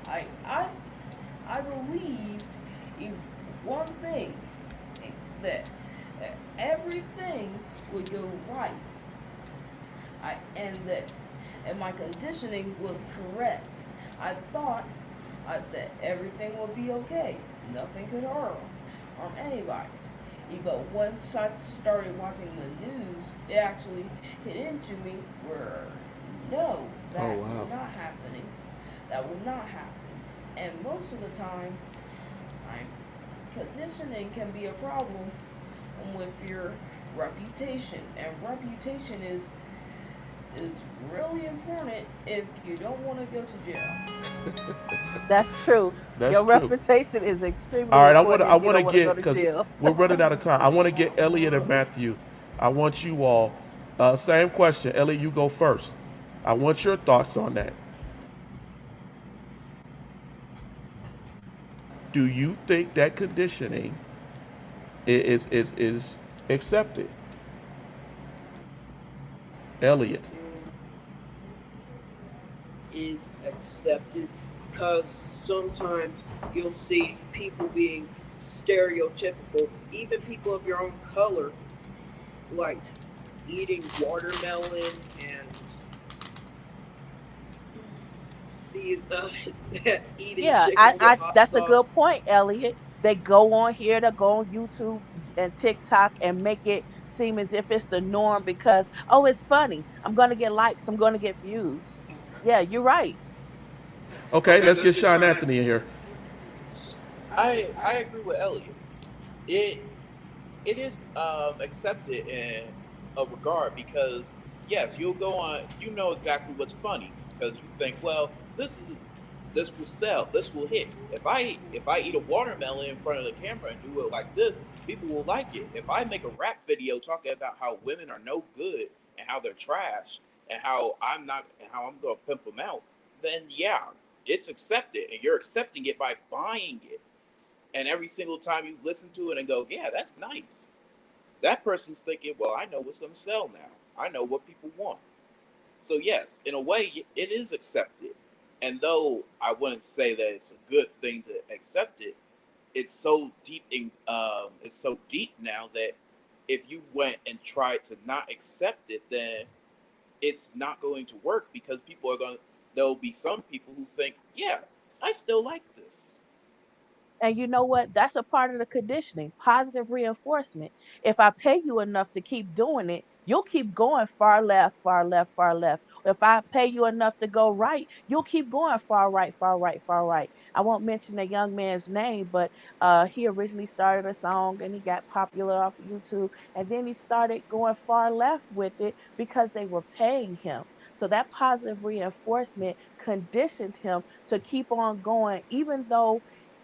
Speaker 4: I I I believed if one thing that everything would go right. And my conditioning was correct. I thought that everything would be okay. Nothing could harm anybody. But once I started watching the news, it actually hit into me where no,
Speaker 1: Oh
Speaker 4: that
Speaker 1: wow.
Speaker 4: was not happening. That was not happening. And most of the time, I, conditioning can be a problem with your reputation. And reputation is really important if you don't want to go to jail.
Speaker 2: That's true.
Speaker 1: That's
Speaker 2: Your
Speaker 1: true.
Speaker 2: reputation is
Speaker 1: All
Speaker 2: extremely
Speaker 1: right,
Speaker 2: important
Speaker 1: I
Speaker 2: if you
Speaker 1: want to
Speaker 2: don't want to go
Speaker 1: get
Speaker 2: to
Speaker 1: because
Speaker 2: jail.
Speaker 1: we're running out of time. I want to get Elliot and Matthew. I want you all. Same question, Elliot. You go first. I want your thoughts on that. Do you think that conditioning is accepted, Elliot?
Speaker 3: Is accepted because sometimes you'll see people being stereotypical, even people of your own color, like eating watermelon and see eating
Speaker 2: Yeah,
Speaker 3: chicken with hot
Speaker 2: that's a good
Speaker 3: sauce.
Speaker 2: point, Elliot. They go on here to go on YouTube and TikTok and make it seem as if it's the norm because, oh, it's funny. I'm going to get likes. I'm going to get views. Yeah, you're right.
Speaker 1: Okay, let's get Sean Anthony in here.
Speaker 6: I agree with Elliot. It it is accepted in a regard because yes, you'll go on. You know exactly what's funny because you think, well, this will sell. This will hit. If I eat a watermelon in front of the camera and do it like this, people will like it. If I make a rap video talking about how women are no good and how they're trash and how I'm not and how I'm gonna pimp them out, then yeah, it's accepted and you're accepting it by buying it. And every single time you listen to it and go, yeah, that's nice. That person's thinking, well, I know what's gonna sell now. I know what people want. So yes, in a way, it is accepted. And though I wouldn't say that it's a good thing to accept it, it's so deep now that if you went and tried to not accept it, then it's not going to work because there'll be some people who think, yeah, I still like this.
Speaker 2: And you know what? That's a part of the conditioning, positive reinforcement. If I pay you enough to keep doing it, you'll keep going far left, far left, far left. If I pay you enough to go right, you'll keep going far right, far right, far right. I won't mention the young man's name, but he originally started a song and he got popular off of YouTube. And then he started going far left with it because they were paying him. So that positive reinforcement conditioned him to keep on going, even though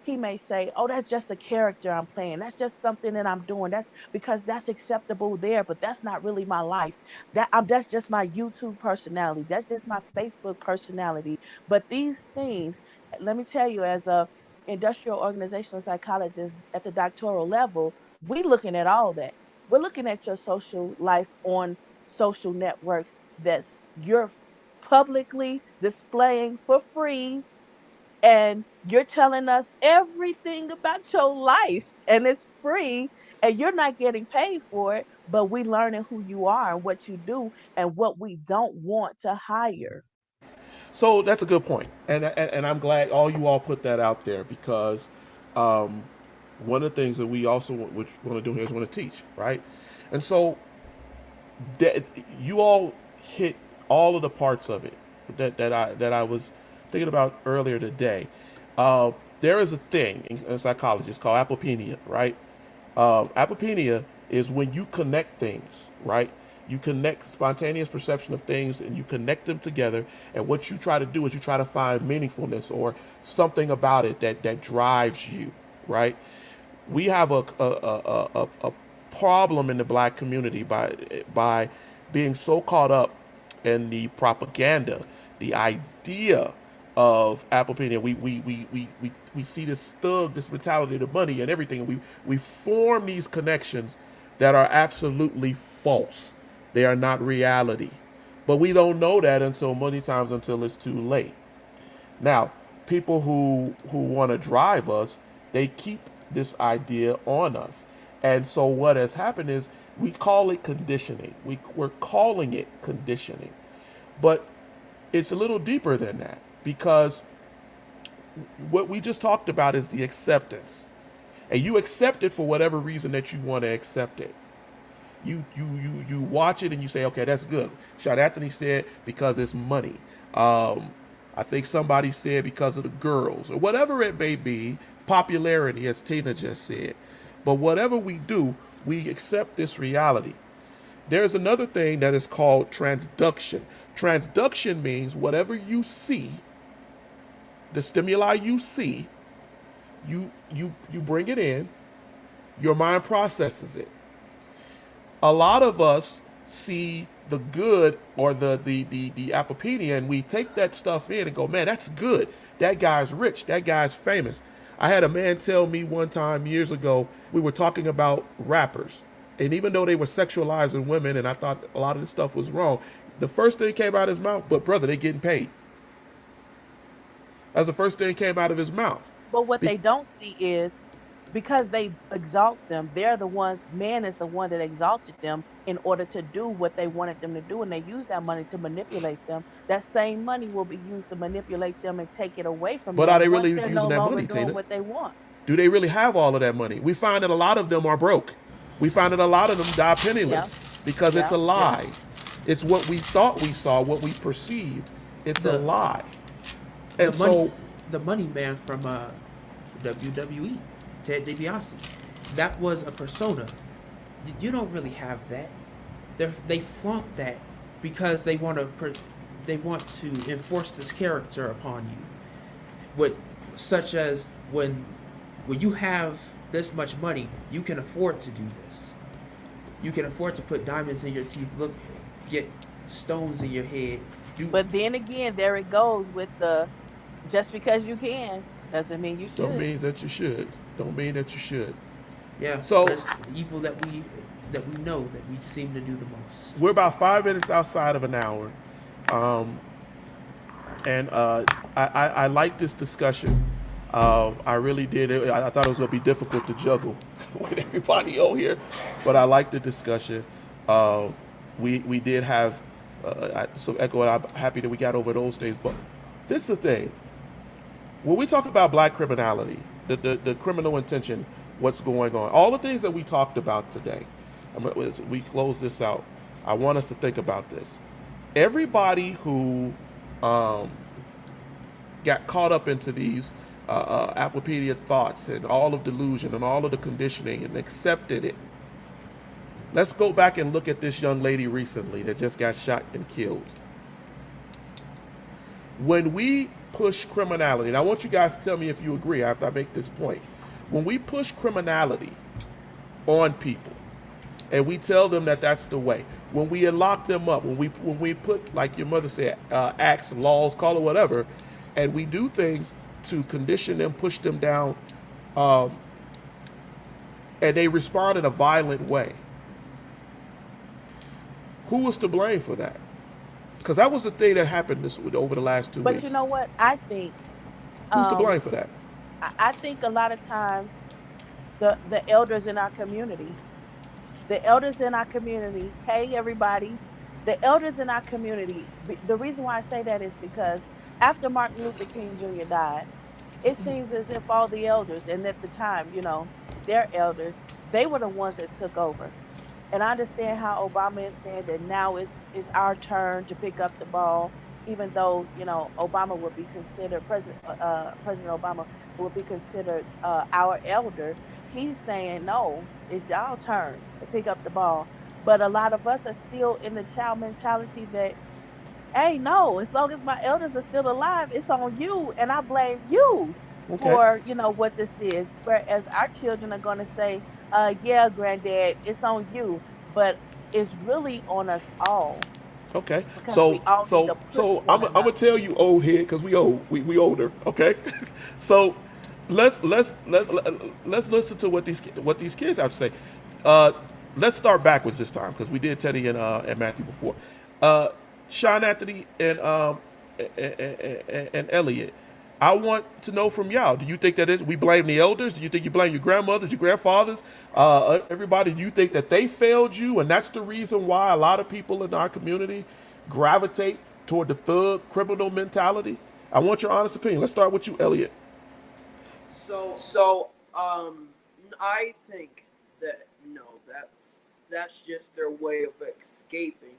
Speaker 2: he may say, "Oh, that's just a character I'm playing. That's just something that I'm doing. That's because that's acceptable there, but that's not really my life. That's just my YouTube personality. That's just my Facebook personality." But these things, let me tell you, as a industrial organizational psychologist at the doctoral level, we looking at all that. We're looking at your social life on social networks that's you're publicly displaying for free, and you're telling us everything about your life and it's free, and you're not getting paid for it, but we learning who you are and what you do and what we don't want to hire.
Speaker 1: So that's a good point, and I'm glad all you all put that out there because um, one of the things that we also which want to do here is want to teach, right? And so that you all hit all of the parts of it that I was thinking about earlier today. There is a thing in psychology, it's called apopenia, right? Apopenia is when you connect things, right? You connect spontaneous perception of things and you connect them together. And what you try to do is you try to find meaningfulness or something about it that drives you, right? We have a problem in the black community by being so caught up in the propaganda, the idea of Apopenia. We see this thug, this mentality, the money and everything. And we form these connections that are absolutely false. They are not reality. But we don't know that until many times until it's too late. Now, people who want to drive us, they keep this idea on us. And so what has happened is we call it conditioning. We're calling it conditioning. But it's a little deeper than that because what we just talked about is the acceptance. And you accept it for whatever reason that you want to accept it. You watch it and you say, okay, that's good. Sean Anthony said because it's money. I think somebody said because of the girls or whatever it may be, popularity, as Tina just said. But whatever we do, we accept this reality. There's another thing that is called transduction. Transduction means whatever you see, the stimuli you see, you bring it in, your mind processes it. A lot of us see the good or the apopenia, and we take that stuff in and go, man, that's good. That guy's rich. That guy's famous. I had a man tell me one time years ago, we were talking about rappers. And even though they were sexualizing women, and I thought a lot of this stuff was wrong, the first thing came out of his mouth, but brother, they getting paid. That's the first thing came out of his mouth.
Speaker 2: But what
Speaker 1: Be-
Speaker 2: they don't see is because they exalt them, they're the ones, man is the one that exalted them in order to do what they wanted them to do. And they use that money to manipulate them. That same money will be used to manipulate them and take it away from
Speaker 1: but are
Speaker 2: them
Speaker 1: they
Speaker 2: once
Speaker 1: really
Speaker 2: they're no
Speaker 1: using that
Speaker 2: longer
Speaker 1: money,
Speaker 2: doing
Speaker 1: Tina?
Speaker 2: what they want.
Speaker 1: Do they really have all of that money? We find that a lot of them are broke. We find that a lot of them die
Speaker 2: Yeah,
Speaker 1: penniless because it's
Speaker 2: yeah,
Speaker 1: a
Speaker 2: yeah.
Speaker 1: lie. It's what we thought we saw, what we perceived. It's a
Speaker 5: The
Speaker 1: lie.
Speaker 5: the
Speaker 1: And
Speaker 5: money
Speaker 1: so,
Speaker 5: the money man from WWE, Ted DiBiase, that was a persona. You don't really have that. They flaunt that because they want to enforce this character upon you. With such as when you have this much money, you can afford to do this. You can afford to put diamonds in your teeth, get stones in your head. You
Speaker 2: But then again, there it goes with the just because you can doesn't mean you
Speaker 1: don't
Speaker 2: should.
Speaker 1: mean that you should. Don't mean that you should.
Speaker 5: Yeah,
Speaker 1: So
Speaker 5: that's the evil that we know that we seem to do the most.
Speaker 1: we're about 5 minutes outside of an hour. Um, and I like this discussion I really did. I thought it was going to be difficult to juggle with everybody on here, but I liked the discussion. Uh, we did have some echo, and I'm happy that we got over those things. But this is the thing: when we talk about black criminality, the criminal intention, what's going on, all the things that we talked about today, as we close this out, I want us to think about this. Everybody who um, got caught up into these Apopenia thoughts and all of delusion and all of the conditioning and accepted it. Let's go back and look at this young lady recently that just got shot and killed. When we push criminality, and I want you guys to tell me if you agree after I make this point. When we push criminality on people and we tell them that that's the way, when we lock them up, when we put, like your mother said, acts, laws, call it whatever, and we do things to condition them, push them down, um, and they respond in a violent way, who was to blame for that? Because that was the thing that happened over the last 2 weeks.
Speaker 2: But you know what? I think
Speaker 1: Who's to
Speaker 2: um,
Speaker 1: blame for that?
Speaker 2: I think a lot of times the elders in our community, the elders in our community. Hey, everybody, the elders in our community. The reason why I say that is because after Martin Luther King Jr. died, it seems as if all the elders, and at the time, their elders, they were the ones that took over. And I understand how Obama is saying that now it's our turn to pick up the ball, even though Obama would be considered President Obama would be considered our elder. He's saying no, it's y'all turn to pick up the ball. But a lot of us are still in the child mentality that, hey, no, as long as my elders are still alive, it's on you, and I blame you
Speaker 1: Okay.
Speaker 2: for what this is. Whereas our children are going to say, yeah, granddad, it's on you, but it's really on us all
Speaker 1: Okay.
Speaker 2: because we
Speaker 1: So
Speaker 2: all need
Speaker 1: so
Speaker 2: to push
Speaker 1: so
Speaker 2: one
Speaker 1: I'm gonna
Speaker 2: another.
Speaker 1: tell you, old head, because we old. We older. Okay. So let's listen to what these kids have to say. Uh, let's start backwards this time because we did Teddy and Matthew before. Uh, Sean Anthony and Elliot. I want to know from y'all. Do you think that we blame the elders? Do you think you blame your grandmothers, your grandfathers, everybody? Do you think that they failed you, and that's the reason why a lot of people in our community gravitate toward the thug criminal mentality? I want your honest opinion. Let's start with you, Elliot.
Speaker 3: So I think that no, that's just their way of escaping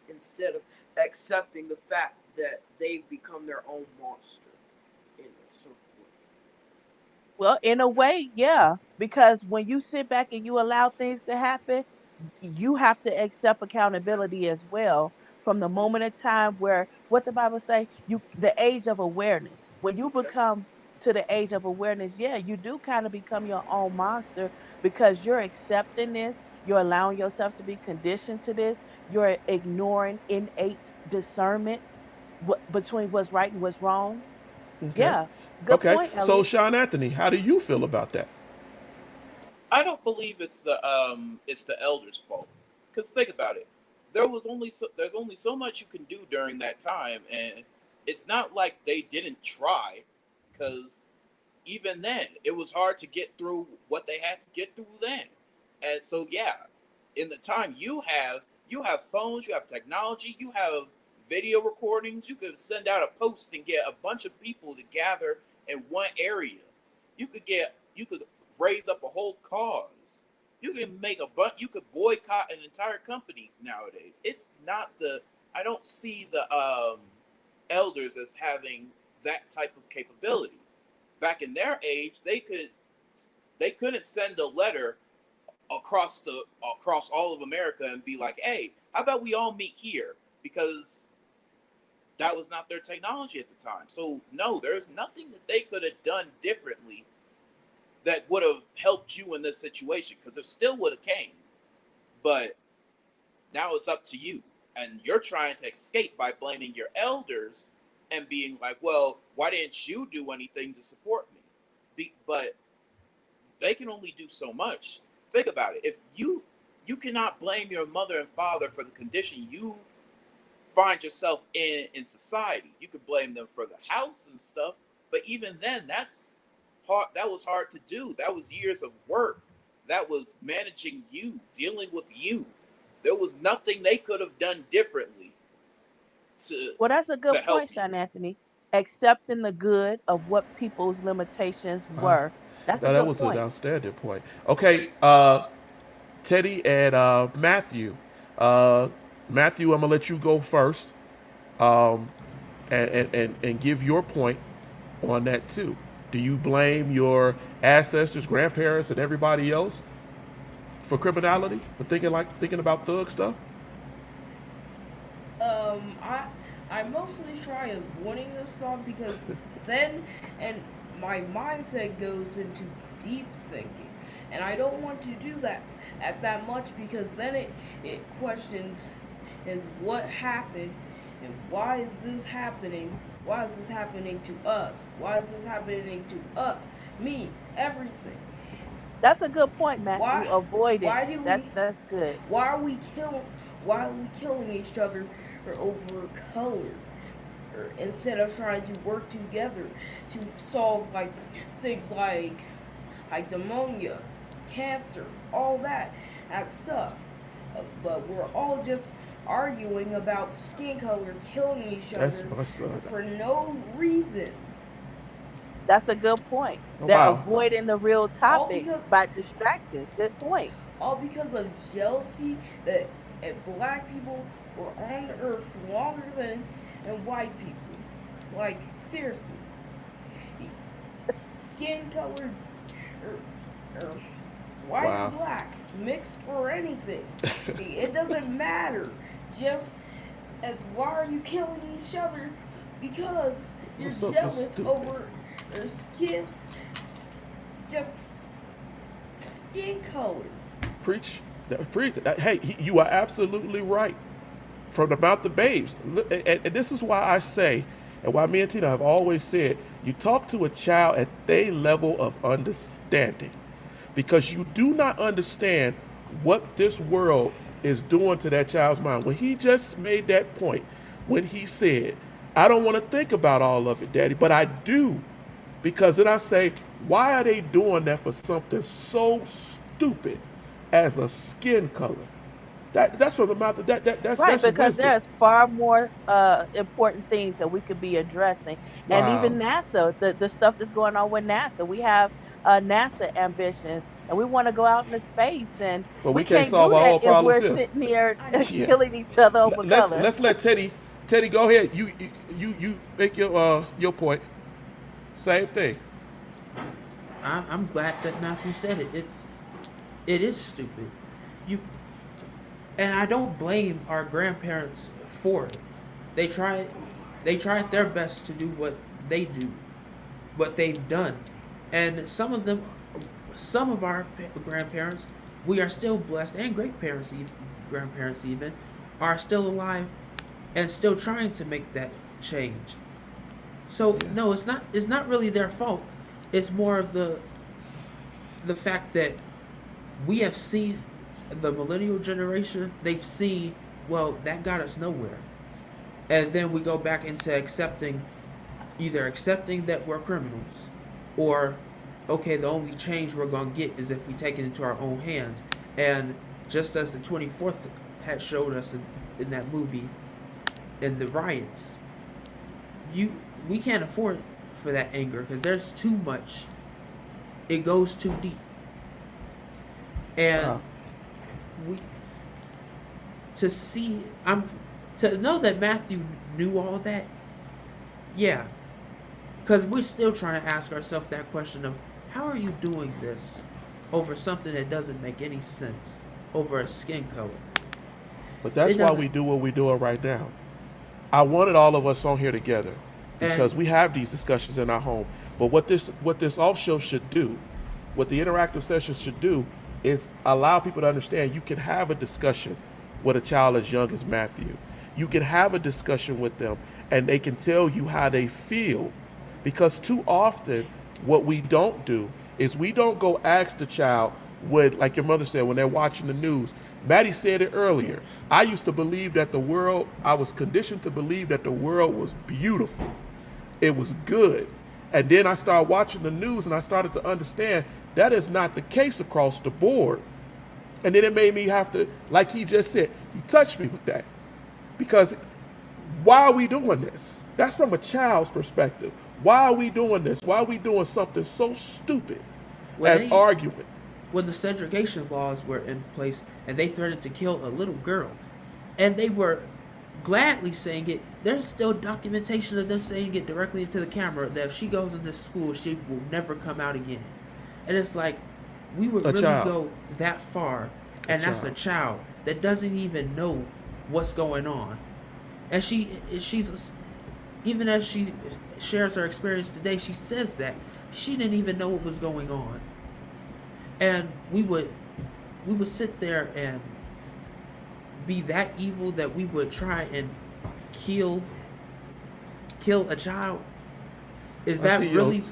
Speaker 3: instead of accepting the fact that they've become their own monster in a certain way.
Speaker 2: Well, in a way, yeah, because when you sit back and you allow things to happen, you have to accept accountability as well from the moment of time where what the Bible say, the age of awareness. When you
Speaker 3: Okay.
Speaker 2: become to the age of awareness, yeah, you do kind of become your own monster because you're accepting this, you're allowing yourself to be conditioned to this, you're ignoring innate discernment between what's right and what's wrong.
Speaker 1: Okay.
Speaker 2: Yeah, good
Speaker 1: Okay.
Speaker 2: point,
Speaker 1: So,
Speaker 2: Elliot.
Speaker 1: Sean Anthony, how do you feel about that?
Speaker 6: I don't believe it's the elders' fault. Because think about it, there's only so much you can do during that time, and it's not like they didn't try. Because even then, it was hard to get through what they had to get through then. And so yeah, in the time you have phones, you have technology, you have video recordings, you could send out a post and get a bunch of people to gather in one area. You could raise up a whole cause. You can make a bunch. You could boycott an entire company nowadays. It's not the I don't see the elders as having that type of capability. Back in their age, they couldn't send a letter across all of America and be like, "Hey, how about we all meet here?" Because that was not their technology at the time. So no, there's nothing that they could have done differently that would have helped you in this situation because it still would have came. But now it's up to you, and you're trying to escape by blaming your elders and being like, "Well, why didn't you do anything to support me?" But they can only do so much. Think about it. If you cannot blame your mother and father for the condition you find yourself in society. You could blame them for the house and stuff, but even then, hard. That was hard to do. That was years of work. That was managing you, dealing with you. There was nothing they could have done differently to
Speaker 2: Well, that's a good
Speaker 6: help
Speaker 2: point,
Speaker 6: you.
Speaker 2: Sean Anthony. Accepting the good of what people's limitations
Speaker 1: Wow.
Speaker 2: were. That's a
Speaker 1: Now that
Speaker 2: good
Speaker 1: was an
Speaker 2: point.
Speaker 1: outstanding point. Okay, Teddy and Matthew. Uh, Matthew, I'm gonna let you go first, um, and give your point on that too. Do you blame your ancestors, grandparents, and everybody else for criminality, for thinking about thug stuff?
Speaker 4: I mostly try avoiding this stuff because then and my mindset goes into deep thinking, and I don't want to do that at that much because then it questions is what happened and why is this happening? Why is this happening to us? Why is this happening to us? Me, everything.
Speaker 2: That's a good point, Matthew.
Speaker 4: Why? Why
Speaker 2: Avoidance.
Speaker 4: do
Speaker 2: That's
Speaker 4: we?
Speaker 2: that's good.
Speaker 4: Why are we killing? Why are we killing each other over color? Or instead of trying to work together to solve like things like pneumonia, cancer, all that stuff. But we're all just arguing about skin color, killing each
Speaker 1: That's
Speaker 4: other
Speaker 1: my son.
Speaker 4: for no reason.
Speaker 2: That's a good point.
Speaker 1: Oh,
Speaker 2: They're
Speaker 1: wow.
Speaker 2: avoiding the real
Speaker 4: All
Speaker 2: topics
Speaker 4: because
Speaker 2: by distractions. Good point.
Speaker 4: all because of jealousy that black people were on the earth longer than white people. Like seriously, skin color or white
Speaker 1: Wow.
Speaker 4: or black, mixed or anything, it doesn't matter. Just as why are you killing each other? Because you're
Speaker 1: What's up? That's
Speaker 4: jealous
Speaker 1: stupid.
Speaker 4: over their just skin color.
Speaker 1: Preach. Preach. Hey, you are absolutely right. From the mouth of babes. And this is why I say, and why me and Tina have always said, you talk to a child at their level of understanding. Because you do not understand what this world is doing to that child's mind. When he just made that point, when he said, I don't want to think about all of it, Daddy, but I do. Because then I say, why are they doing that for something so stupid as a skin color? That's from the mouth of
Speaker 2: Right,
Speaker 1: that's
Speaker 2: because
Speaker 1: wisdom.
Speaker 2: there's far more important things that we could be addressing. And
Speaker 1: Wow.
Speaker 2: even NASA, the stuff that's going on with NASA. We have NASA ambitions and we want to go out into space and
Speaker 1: But we
Speaker 2: we
Speaker 1: can't
Speaker 2: can't
Speaker 1: solve
Speaker 2: do
Speaker 1: our
Speaker 2: that
Speaker 1: whole
Speaker 2: if
Speaker 1: problems
Speaker 2: we're
Speaker 1: here.
Speaker 2: sitting here
Speaker 4: I
Speaker 1: Yeah.
Speaker 2: killing each other over color.
Speaker 1: Let's let Teddy go ahead. You make your point. Same thing.
Speaker 5: I'm glad that Matthew said it. It is stupid. You and I don't blame our grandparents for it. They tried their best to do what they do, what they've done, and some of our grandparents, we are still blessed, and grandparents even, are still alive, and still trying to make that change. So
Speaker 1: Yeah.
Speaker 5: no, it's not really their fault. It's more of the fact that we have seen the millennial generation, they've seen, well, that got us nowhere. And then we go back into either accepting that we're criminals, or, okay, the only change we're going to get is if we take it into our own hands. And just as the 24th had showed us in that movie, in the riots, we can't afford for that anger because there's too much. It goes too deep. And
Speaker 1: Wow.
Speaker 5: we to know that Matthew knew all that, yeah, because we're still trying to ask ourselves that question of how are you doing this over something that doesn't make any sense, over a skin color.
Speaker 1: But that's
Speaker 5: It
Speaker 1: why
Speaker 5: doesn't.
Speaker 1: we do what we're doing right now. I wanted all of us on here together because
Speaker 5: And
Speaker 1: we have these discussions in our home. But what this also should do, what the interactive sessions should do, is allow people to understand you can have a discussion with a child as young as Matthew. You can have a discussion with them and they can tell you how they feel. Because too often, what we don't do is we don't go ask the child what, like your mother said, when they're watching the news. Maddie said it earlier. I used to believe that I was conditioned to believe that the world was beautiful. It was good. And then I started watching the news and I started to understand that is not the case across the board. And then it made me have to, like he just said, he touched me with that. Because why are we doing this? That's from a child's perspective. Why are we doing this? Why are we doing something so stupid as arguing?
Speaker 5: When the segregation laws were in place and they threatened to kill a little girl, and they were gladly saying it, there's still documentation of them saying it directly into the camera that if she goes in this school, she will never come out again. And it's like, we would really go that far, and that's a child that doesn't even know what's going on. And she's even as she shares her experience today, she says that she didn't even know what was going on. And we would sit there and be that evil that we would try and kill a child. Is that really?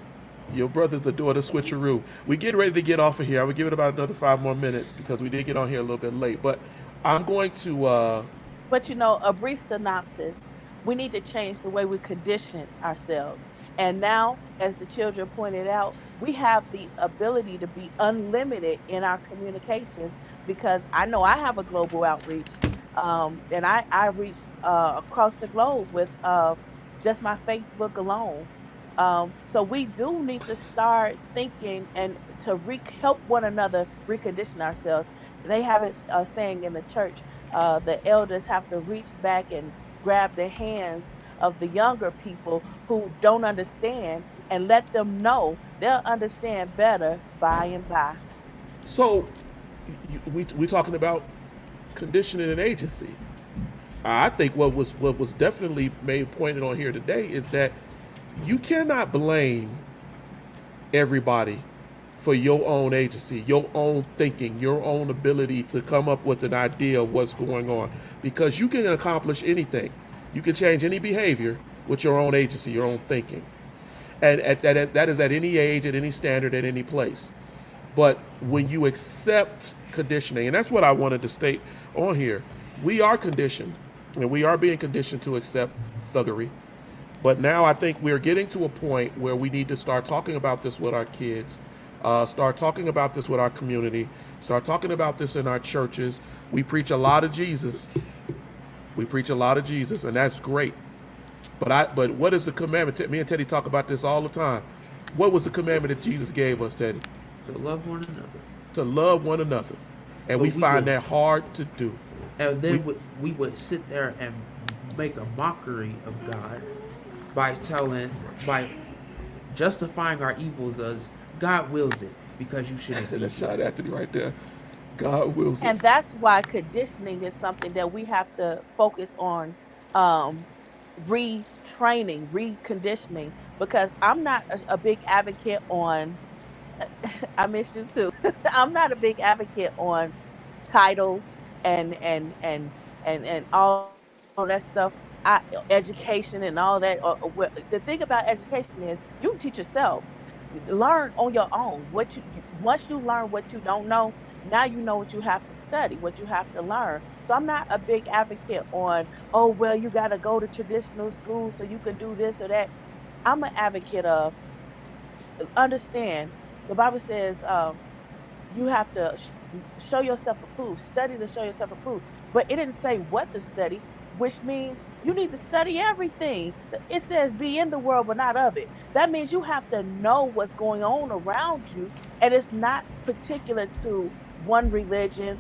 Speaker 1: Your brothers are doing a switcheroo. We get ready to get off of here. I would give it about another 5 more minutes because we did get on here a little bit late. But I'm going to.
Speaker 2: But a brief synopsis. We need to change the way we condition ourselves. And now, as the children pointed out, we have the ability to be unlimited in our communications because I know I have a global outreach, and I reach across the globe with just my Facebook alone. So we do need to start thinking and to help one another recondition ourselves. They have it saying in the church, the elders have to reach back and grab the hands of the younger people who don't understand and let them know they'll understand better by and by.
Speaker 1: So we talking about conditioning and agency. I think what was definitely made pointed on here today is that you cannot blame everybody for your own agency, your own thinking, your own ability to come up with an idea of what's going on, because you can accomplish anything. You can change any behavior with your own agency, your own thinking. And that is at any age, at any standard, at any place. But when you accept conditioning, and that's what I wanted to state on here, we are conditioned, and we are being conditioned to accept thuggery. But now I think we're getting to a point where we need to start talking about this with our kids, start talking about this with our community, start talking about this in our churches. We preach a lot of Jesus. And that's great. But what is the commandment? Me and Teddy talk about this all the time. What was the commandment that Jesus gave us, Teddy?
Speaker 5: To love one another.
Speaker 1: To love one another. And we find that hard to do.
Speaker 5: And then we would sit there and make a mockery of God by justifying our evils as God wills it because you shouldn't be.
Speaker 1: That's shot Anthony right there. God wills it.
Speaker 2: And that's why conditioning is something that we have to focus on retraining, reconditioning, because I'm not a big advocate on I miss you too. I'm not a big advocate on titles and all that stuff. Education and all that. The thing about education is you can teach yourself. Learn on your own. Once you learn what you don't know, now you know what you have to study, what you have to learn. So I'm not a big advocate on, oh well, you got to go to traditional schools so you can do this or that. I'm an advocate of understand. The Bible says you have to show yourself approved, study to show yourself approved. But it didn't say what to study, which means you need to study everything. It says be in the world, but not of it. That means you have to know what's going on around you, and it's not particular to one religion,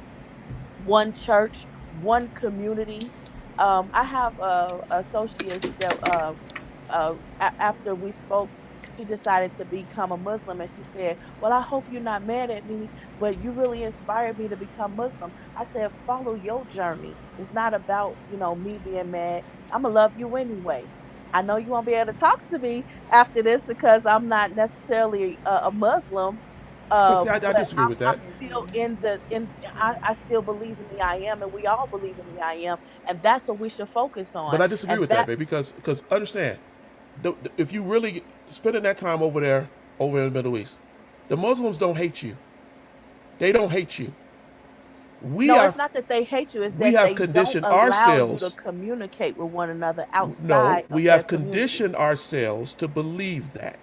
Speaker 2: one church, one community. I have associates that after we spoke, she decided to become a Muslim, and she said, well, I hope you're not mad at me, but you really inspired me to become Muslim. I said, follow your journey. It's not about, me being mad. I'm going to love you anyway. I know you won't be able to talk to me after this because I'm not necessarily a Muslim.
Speaker 1: See, I disagree with that.
Speaker 2: I'm still I still believe in the I am, and we all believe in the I am, and that's what we should focus on.
Speaker 1: But I disagree with that, baby, because understand, if you really spending that time over there, over in the Middle East, the Muslims don't hate you. They don't hate you.
Speaker 2: It's not that they hate you. It's that
Speaker 1: we have
Speaker 2: they
Speaker 1: conditioned
Speaker 2: don't allow
Speaker 1: ourselves
Speaker 2: you to communicate with one another outside.
Speaker 1: No, we have
Speaker 2: conditioned
Speaker 1: ourselves to believe that.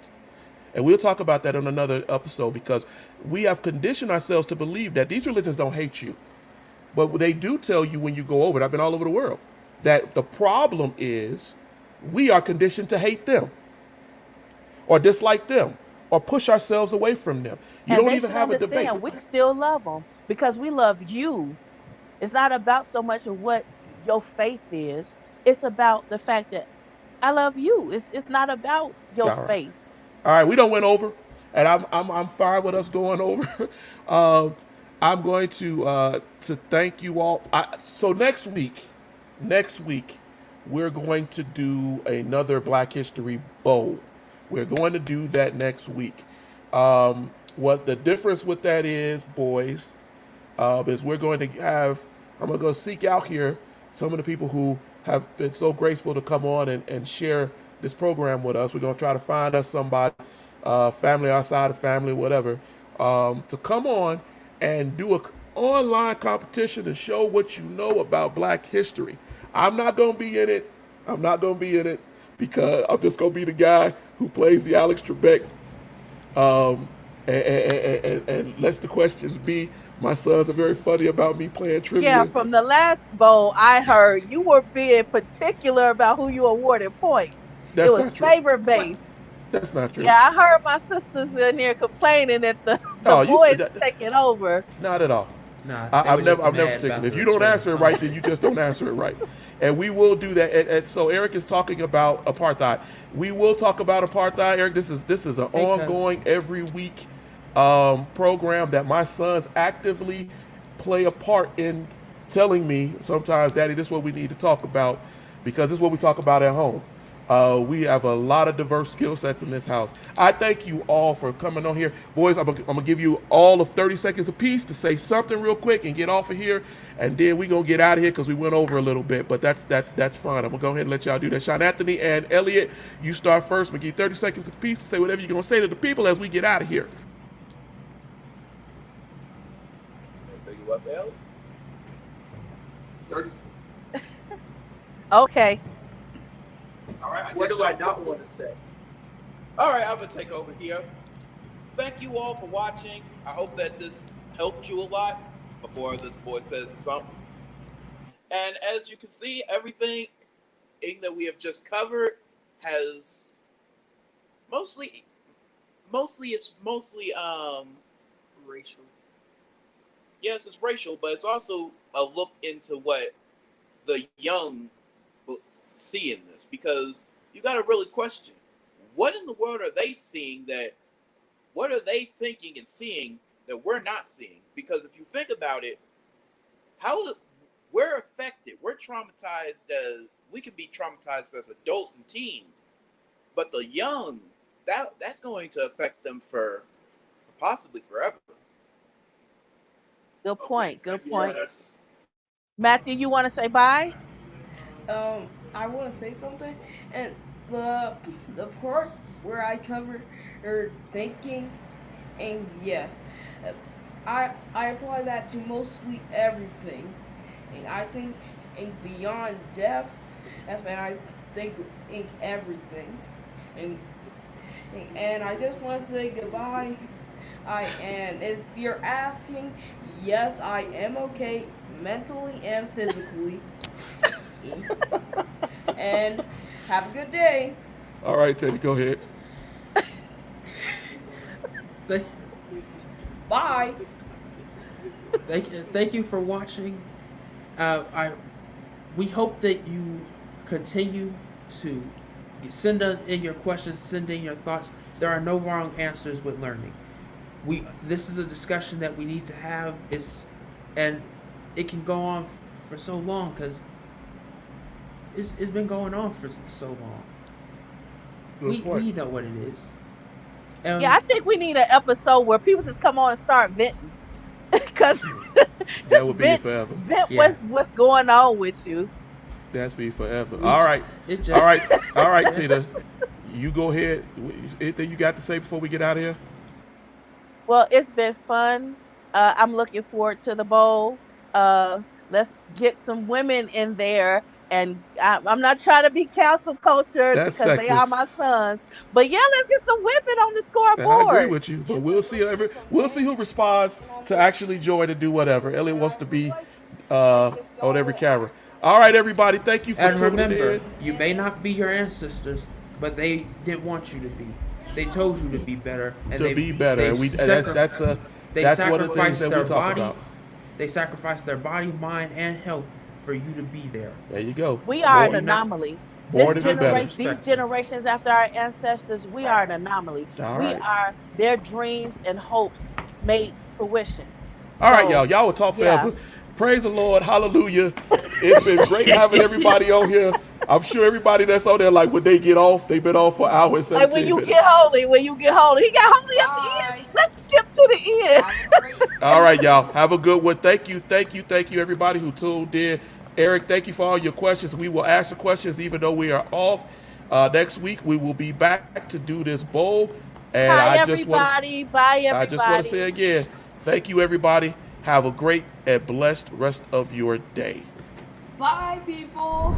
Speaker 1: And we'll talk about that on another episode because we have conditioned ourselves to believe that these religions don't hate you. But they do tell you when you go over it, I've been all over the world, that the problem is we are conditioned to hate them or dislike them or push ourselves away from them. You
Speaker 2: And
Speaker 1: don't
Speaker 2: they
Speaker 1: even
Speaker 2: should
Speaker 1: have a debate.
Speaker 2: understand we still love them because we love you. It's not about so much of what your faith is. It's about the fact that I love you. It's not about your
Speaker 1: All right.
Speaker 2: faith.
Speaker 1: All right, we don't went over, and I'm fine with us going over. um, I'm going to thank you all. So next week, we're going to do another Black History Bowl. We're going to do that next week. What the difference with that is, boys, is we're going to have, I'm going to go seek out here some of the people who have been so graceful to come on and share this program with us. We're going to try to find us somebody, family outside of family, whatever, to come on and do a online competition to show what you know about Black history. I'm not going to be in it. I'm not going to be in it because I'm just going to be the guy who plays the Alex Trebek, and lets the questions be. My sons are very funny about me playing
Speaker 2: Yeah,
Speaker 1: trivia.
Speaker 2: from the last bowl, I heard you were being particular about who you awarded points. It
Speaker 1: That's
Speaker 2: was
Speaker 1: not true.
Speaker 2: favor based.
Speaker 1: That's not true.
Speaker 2: Yeah, I heard my sisters in there complaining that the
Speaker 1: Oh, you
Speaker 2: boys
Speaker 1: said that.
Speaker 2: taking over.
Speaker 1: Not at all.
Speaker 5: Nah, they
Speaker 1: I've
Speaker 5: were just
Speaker 1: never
Speaker 5: mad
Speaker 1: taken.
Speaker 5: about
Speaker 1: If
Speaker 5: the
Speaker 1: you don't
Speaker 5: trade
Speaker 1: answer it
Speaker 5: fund.
Speaker 1: right, then you just don't answer it right. And we will do that. And so Eric is talking about apartheid. We will talk about apartheid, Eric. This is an
Speaker 5: Because-
Speaker 1: ongoing every week program that my sons actively play a part in telling me sometimes, Daddy, this is what we need to talk about because this is what we talk about at home. We have a lot of diverse skill sets in this house. I thank you all for coming on here. Boys, I'm gonna give you all of 30 seconds apiece to say something real quick and get off of here. And then we're gonna get out of here because we went over a little bit, but that's fine. I'm gonna go ahead and let y'all do that. Sean Anthony and Elliot, you start first. I'm gonna give you 30 seconds apiece to say whatever you're gonna say to the people as we get out of here.
Speaker 6: Anything you want to say, Ellie?
Speaker 1: 30.
Speaker 2: Okay.
Speaker 6: All right.
Speaker 3: What do I not want to say?
Speaker 6: All right, I'm gonna take over here. Thank you all for watching. I hope that this helped you a lot before this boy says something. And as you can see, everything that we have just covered has mostly
Speaker 3: Racial.
Speaker 6: yes, it's racial, but it's also a look into what the young see in this, because you got to really question what in the world are they seeing, what are they thinking and seeing that we're not seeing? Because if you think about it, we're affected, we're traumatized, we can be traumatized as adults and teens, but the young, that's going to affect them for possibly forever.
Speaker 2: Good point. Good point.
Speaker 6: Yes.
Speaker 2: Matthew, you want to say bye?
Speaker 4: I want to say something, and the part where I cover thinking, and yes, I apply that to mostly everything, and I think in beyond death, and I think in everything, and I just want to say goodbye. And if you're asking, yes, I am okay mentally and physically. And have a good day.
Speaker 1: All right, Teddy, go ahead.
Speaker 5: Thank,
Speaker 4: Bye.
Speaker 5: thank you for watching. We hope that you continue to send in your questions, send in your thoughts. There are no wrong answers with learning. This is a discussion that we need to have. And it can go on for so long because it's been going on for so long. We know what it is.
Speaker 2: Yeah, I think we need an episode where people just come on and start venting. Because
Speaker 1: That would be forever.
Speaker 2: vent
Speaker 5: Yeah.
Speaker 2: what's going on with you.
Speaker 1: That's be forever. All right.
Speaker 5: It just,
Speaker 1: All right, Tina. You go ahead. Anything you got to say before we get out of here?
Speaker 2: Well, it's been fun. I'm looking forward to the bowl. Let's get some women in there And I'm not trying to be cancel culture
Speaker 1: That's
Speaker 2: because they are
Speaker 1: sexist.
Speaker 2: my sons. But yeah, let's get some women on the
Speaker 1: And I agree
Speaker 2: scoreboard.
Speaker 1: with you, but we'll see who responds to actually join to do whatever. Elliot wants to be on every camera. All right, everybody, thank you for
Speaker 5: And
Speaker 1: tuning
Speaker 5: remember,
Speaker 1: in.
Speaker 5: you may not be your ancestors, but they didn't want you to be. They told you to be better, and
Speaker 1: To be better,
Speaker 5: They
Speaker 1: and that's one of the things
Speaker 5: sacrificed
Speaker 1: that we
Speaker 5: their
Speaker 1: talk
Speaker 5: body.
Speaker 1: about.
Speaker 5: They sacrificed their body, mind, and health for you to be there.
Speaker 1: There you go.
Speaker 2: We are an
Speaker 1: Born,
Speaker 2: anomaly.
Speaker 1: born to be better.
Speaker 2: These generations after our ancestors, we are an anomaly.
Speaker 1: All
Speaker 2: We
Speaker 1: right.
Speaker 2: are their dreams and hopes made fruition.
Speaker 1: All right,
Speaker 2: So,
Speaker 1: y'all. Y'all will talk
Speaker 2: yeah.
Speaker 1: forever. Praise the Lord. Hallelujah. It's been great having everybody on here. I'm sure everybody that's on there, like when they get off, they've been off for hours,
Speaker 2: Like
Speaker 1: 17
Speaker 2: when you
Speaker 1: minutes.
Speaker 2: get holy, when you get holy. He got holy at the
Speaker 4: Bye.
Speaker 2: end. Let's skip to the end.
Speaker 4: Have a great
Speaker 1: All right, y'all. Have a good one. Thank you, everybody who tuned in. Eric, thank you for all your questions. We will answer questions even though we are off. Next week, we will be back to do this bowl. And
Speaker 2: Bye,
Speaker 1: I just want
Speaker 2: everybody. Bye, everybody.
Speaker 1: I just want to say again, thank you, everybody. Have a great and blessed rest of your day.
Speaker 4: bye, people.